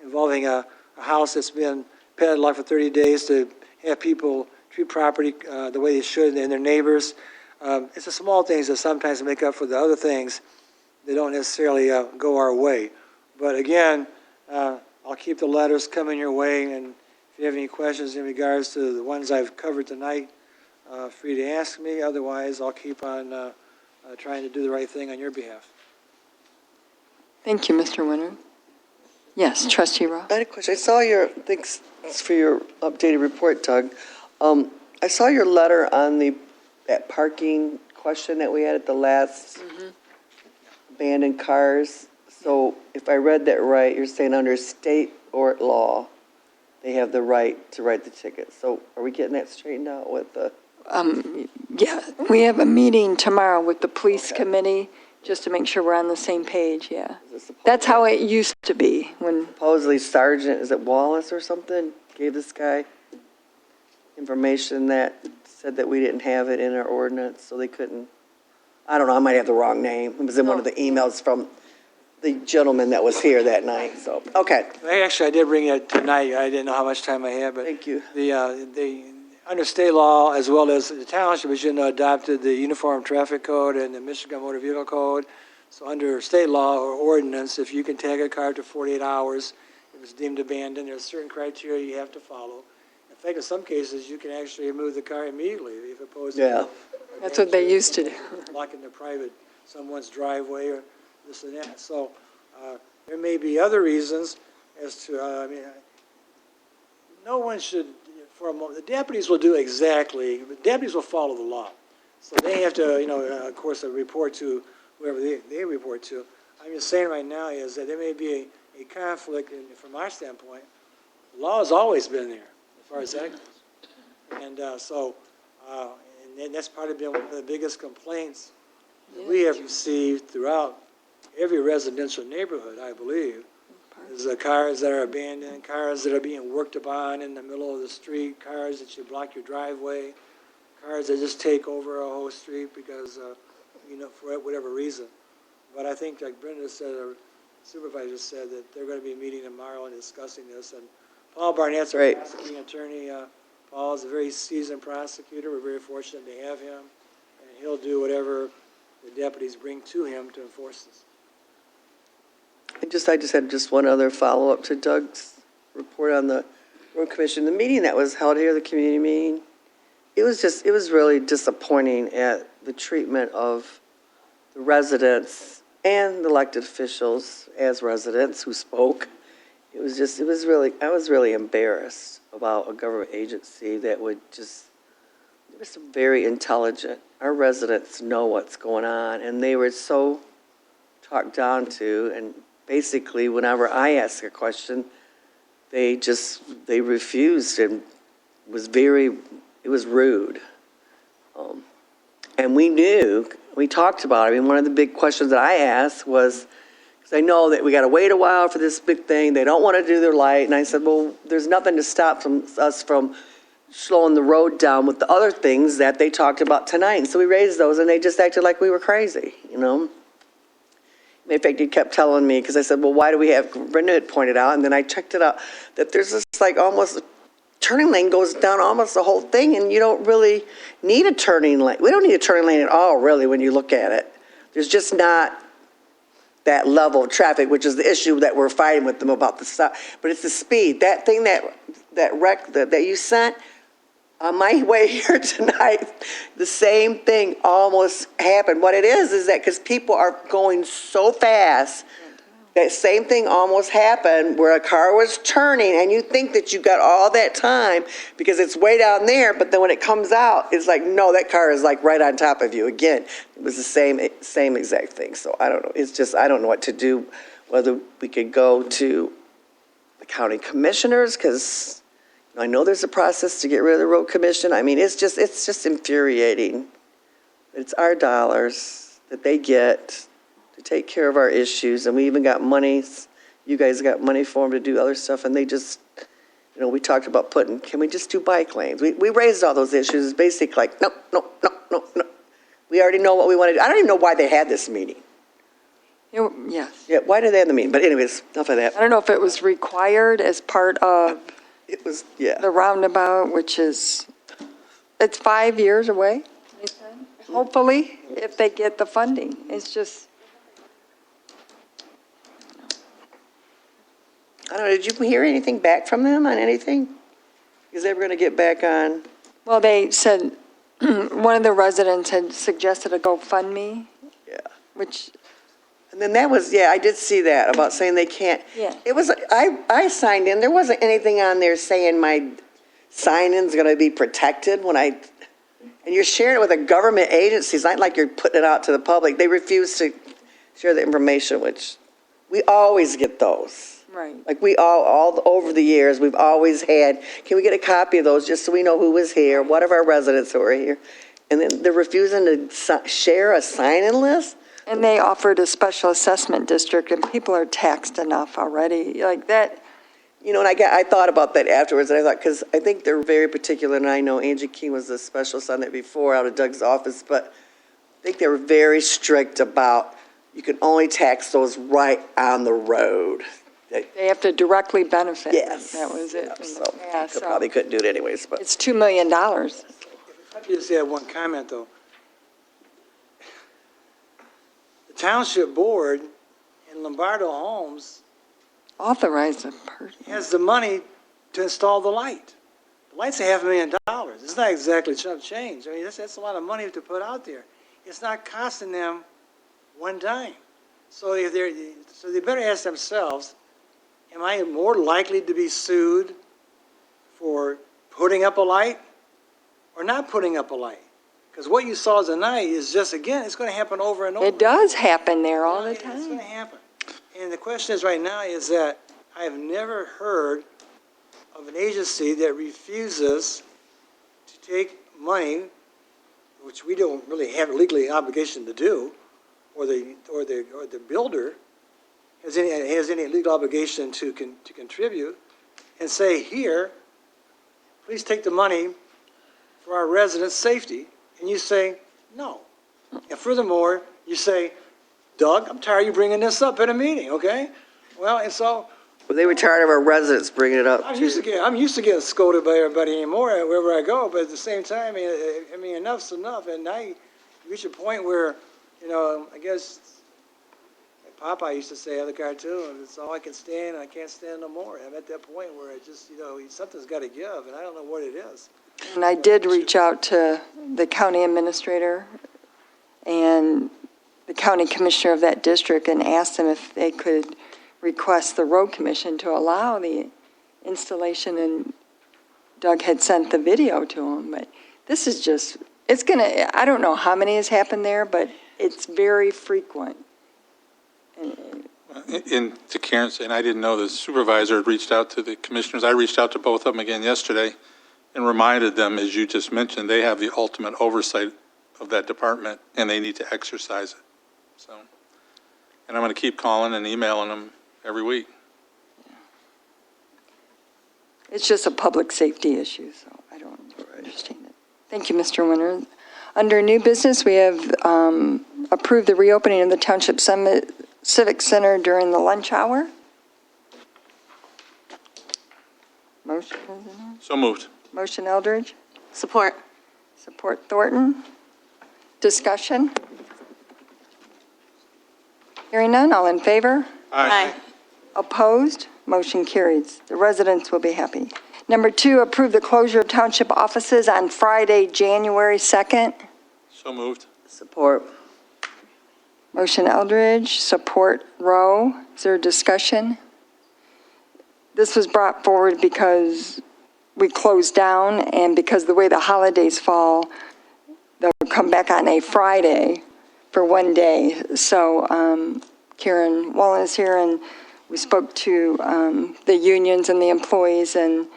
involving a house that's been padlocked for 30 days, to have people treat property the way they should and their neighbors. It's the small things that sometimes make up for the other things that don't necessarily go our way. But again, I'll keep the letters coming your way, and if you have any questions in regards to the ones I've covered tonight, free to ask me. Otherwise, I'll keep on trying to do the right thing on your behalf. Thank you, Mr. Winter. Yes, Trustee Ross. I had a question. I saw thanks for your updated report, Doug. I saw your letter on that parking question that we had at the last abandoned cars. So if I read that right, you're saying under state or law, they have the right to write the ticket. So are we getting that straightened out with the? Yeah, we have a meeting tomorrow with the police committee, just to make sure we're on the same page, yeah. That's how it used to be when. Supposedly Sergeant, is it Wallace or something, gave this guy information that said that we didn't have it in our ordinance, so they couldn't. I don't know, I might have the wrong name. It was in one of the emails from the gentleman that was here that night, so, okay. Actually, I did bring it tonight. I didn't know how much time I had, but. Thank you. Under state law, as well as the township, as you know, adopted the Uniform Traffic Code and the Michigan Motor Vehicle Code. So under state law or ordinance, if you can tag a car to 48 hours, if it's deemed abandoned, there's certain criteria you have to follow. In fact, in some cases, you can actually remove the car immediately, if opposed to. That's what they used to do. Blocking someone's driveway or this and that. So there may be other reasons as to, no one should, for a moment, the deputies will do the deputies will follow the law. So they have to, of course, report to whoever they report to. I'm just saying right now is that there may be a conflict, and from our standpoint, the law has always been there, as far as that goes. And and that's probably been one of the biggest complaints that we have received throughout every residential neighborhood, I believe, is the cars that are abandoned, cars that are being worked upon in the middle of the street, cars that you block your driveway, cars that just take over a whole street because, for whatever reason. But I think, like Brenda said, or supervisor said, that they're going to be meeting tomorrow and discussing this. And Paul Barnett's our prosecuting attorney. Paul is a very seasoned prosecutor. We're very fortunate to have him. And he'll do whatever the deputies bring to him to enforce this. I just had one other follow-up to Doug's report on the road commission. The meeting that was held here, the community meeting, it was really disappointing at the treatment of the residents and the elected officials as residents who spoke. I was really embarrassed about a government agency that would they were so very intelligent. Our residents know what's going on, and they were so talked down to, and basically, whenever I asked a question, they refused, and it was rude. And we talked about it. One of the big questions that I asked was, because I know that we got to wait a while for this big thing. They don't want to do their light. And I said, well, there's nothing to stop us from slowing the road down with the other things that they talked about tonight. And so we raised those, and they just acted like we were crazy, In fact, he kept telling me, because I said, well, why do we have, Brenda had pointed out, and then I checked it out, that there's this almost turning lane goes down almost the whole thing, and you don't really need a turning lane. We don't need a turning lane at all, really, when you look at it. There's just not that level of traffic, which is the issue that we're fighting with them about the stop. But it's the speed. That thing that you sent, on my way here tonight, the same thing almost happened. What it is that because people are going so fast, that same thing almost happened where a car was turning, and you think that you got all that time because it's way down there, but then when it comes out, it's like, no, that car is like right on top of you again. It was the same exact thing. So I don't know. It's just, I don't know what to do, whether we could go to the county commissioners, because I know there's a process to get rid of the road commission. I mean, it's just infuriating. It's our dollars that they get to take care of our issues, and we even got money, you guys got money for them to do other stuff, and they just, we talked about can we just do bike lanes? We raised all those issues. It's basically like, no. We already know what we want to do. I don't even know why they had this meeting. Yes. Yeah, why did they have the meeting? But anyways, enough of that. I don't know if it was required as part of It was, yeah. the roundabout, which is, it's 5 years away, they said. Hopefully, if they get the funding. It's just, I don't know, did you hear anything back from them on anything? Is they were going to get back on? well, they said, one of the residents had suggested a GoFundMe, Yeah. which, And then that was, yeah, I did see that about saying they can't. Yeah. It was, I signed in, there wasn't anything on there saying my sign-in's going to be protected and you're sharing it with a government agency. It's not like you're putting it out to the public. They refuse to share the information, which we always get those. right. Like we all over the years, we've always had, can we get a copy of those just so we know who was here, what of our residents who are here? And then they're refusing to share a sign-in list? And they offered a special assessment district, and people are taxed enough already, like that. And I thought about that afterwards, and I thought, because I think they're very particular, and I know Angie King was a specialist on that before out of Doug's office, but I think they were very strict about, you can only tax those right on the road. They have to directly benefit. Yes. That was it. Yeah, so Yeah, they probably couldn't do it anyways, but. it's $2 million. If I could just add one comment, though. The Township Board in Lombardo Homes Authorized a person. has the money to install the light. The light's $500,000. It's not exactly chump change. I mean, that's a lot of money to put out there. It's not costing them one dime. So they better ask themselves, am I more likely to be sued for putting up a light or not putting up a light? Because what you saw tonight is just, again, it's going to happen over and over. It does happen there all the It's going time. to happen. And the question is right now is that I have never heard of an agency that refuses to take money, which we don't really have a legally obligation to do, or the builder has any legal obligation to contribute, and say, here, please take the money for our residents' safety. And you say, no. And furthermore, you say, Doug, I'm tired of you bringing this up at a meeting, okay? Well, and so. Well, they were tired of our residents bringing it up, I'm too. used to getting scolded by everybody anymore wherever I go, but at the same time, I mean, enough's enough. And now you reach a point where, I guess, like Popeye used to say on the cartoon, it's all I can stand, and I can't stand no more. I'm at that point where it just, something's got to give, and I don't know what it is. And I did reach out to the county administrator and the county commissioner of that district and asked them if they could request the road commission to allow the installation, and Doug had sent the video to him. But this is just, I don't know how many has happened there, but it's very frequent. And to Karen's, and I didn't know the supervisor had reached out to the commissioners. I reached out to both of them again yesterday and reminded them, as you just mentioned, they have the ultimate oversight of that department, and they need to exercise it. So, and I'm going to keep calling and emailing them every week. It's just a public safety issue, so I don't understand it. Thank you, Mr. Winter. Under new business, we have approved the reopening of the Township Civic Center during the lunch hour. Motion, So moved. motion Eldridge, Support. support Thornton. Discussion? Hearing none, all in favor? Aye. Opposed? Motion carries. The residents will be happy. Number 2, approve the closure of township offices on Friday, January 2nd. So moved. Support. Motion Eldridge, support Rowe. Is there a discussion? This was brought forward because we closed down, and because the way the holidays fall, they'll come back on a Friday for one day. So Karen Wallen is here, and we spoke to the unions and the employees, and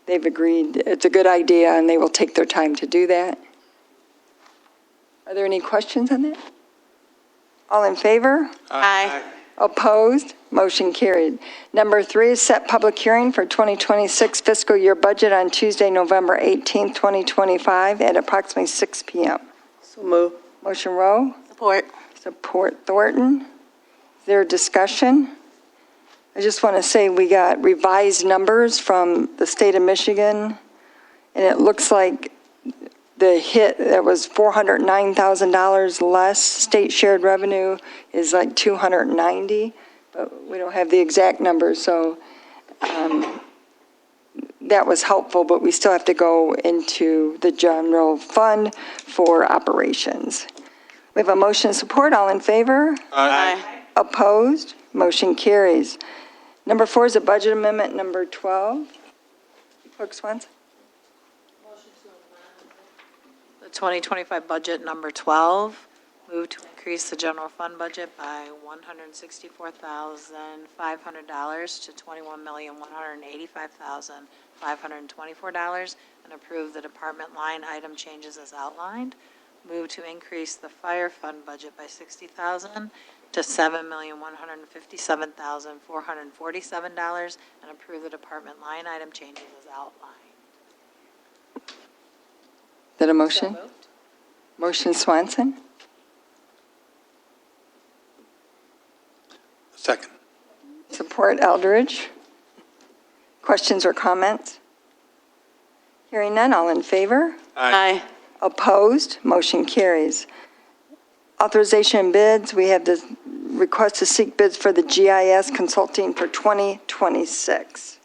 they've agreed it's a good idea, and they will take their time to do that. Are there any questions on that? All in favor? Aye. Opposed? Motion carried. Number 3 is set public hearing for 2026 fiscal year budget on Tuesday, November 18th, 2025 at approximately 6 p.m. So move. Motion Rowe, Support. support Thornton. Is there a discussion? I just want to say we got revised numbers from the state of Michigan, and it looks like the hit that was $409,000 less state shared revenue is like 290, but we don't have the exact numbers, so that was helpful, but we still have to go into the general fund for operations. We have a motion and support. All in favor? Aye. Opposed? Motion carries. Number 4 is a budget amendment, number 12. Clerk Swanson? The 2025 budget number 12, move to increase the general fund budget by $164,500 to $21,185,524, and approve the department line item changes as outlined. Move to increase the fire fund budget by $60,000 to $7,157,447, and approve the department line item changes as outlined. Is that a motion? Motion Swanson? Second. Support Eldridge. Questions or comments? Hearing none, all in favor? Aye. Opposed? Motion carries. Authorization and bids, we have the request to seek bids for the GIS consulting for 2026.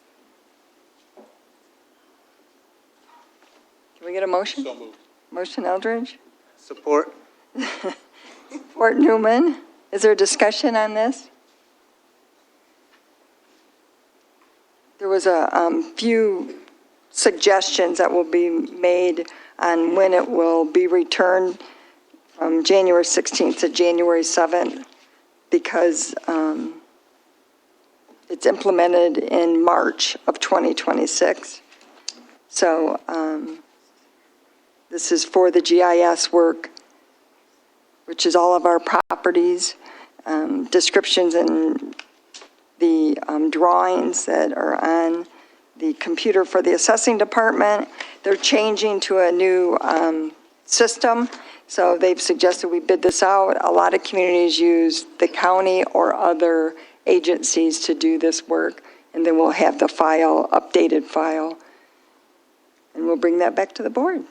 Can we get a motion? So moved. Motion Eldridge? Support. Support Newman. Is there a discussion on this? There was a few suggestions that will be made on when it will be returned from January 16th to January 7th, because it's implemented in March of 2026. So this is for the GIS work, which is all of our properties, descriptions and the drawings that are on the computer for the assessing department. They're changing to a new system, so they've suggested we bid this out. A lot of communities use the county or other agencies to do this work, and then we'll have the file, updated file, and we'll bring that back to the board.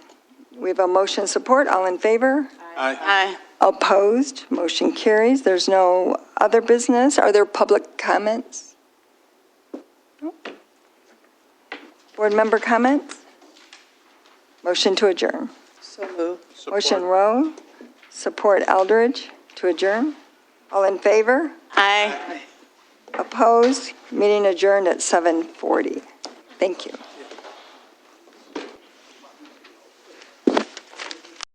We have a motion support. All in favor? Aye. Opposed? Motion carries. There's no other business. Are there public comments? No. Board member comments? Motion to adjourn. So move. Motion Rowe, support Eldridge to adjourn. All in favor? Aye. Opposed? Meeting adjourned at 7:40. Thank you.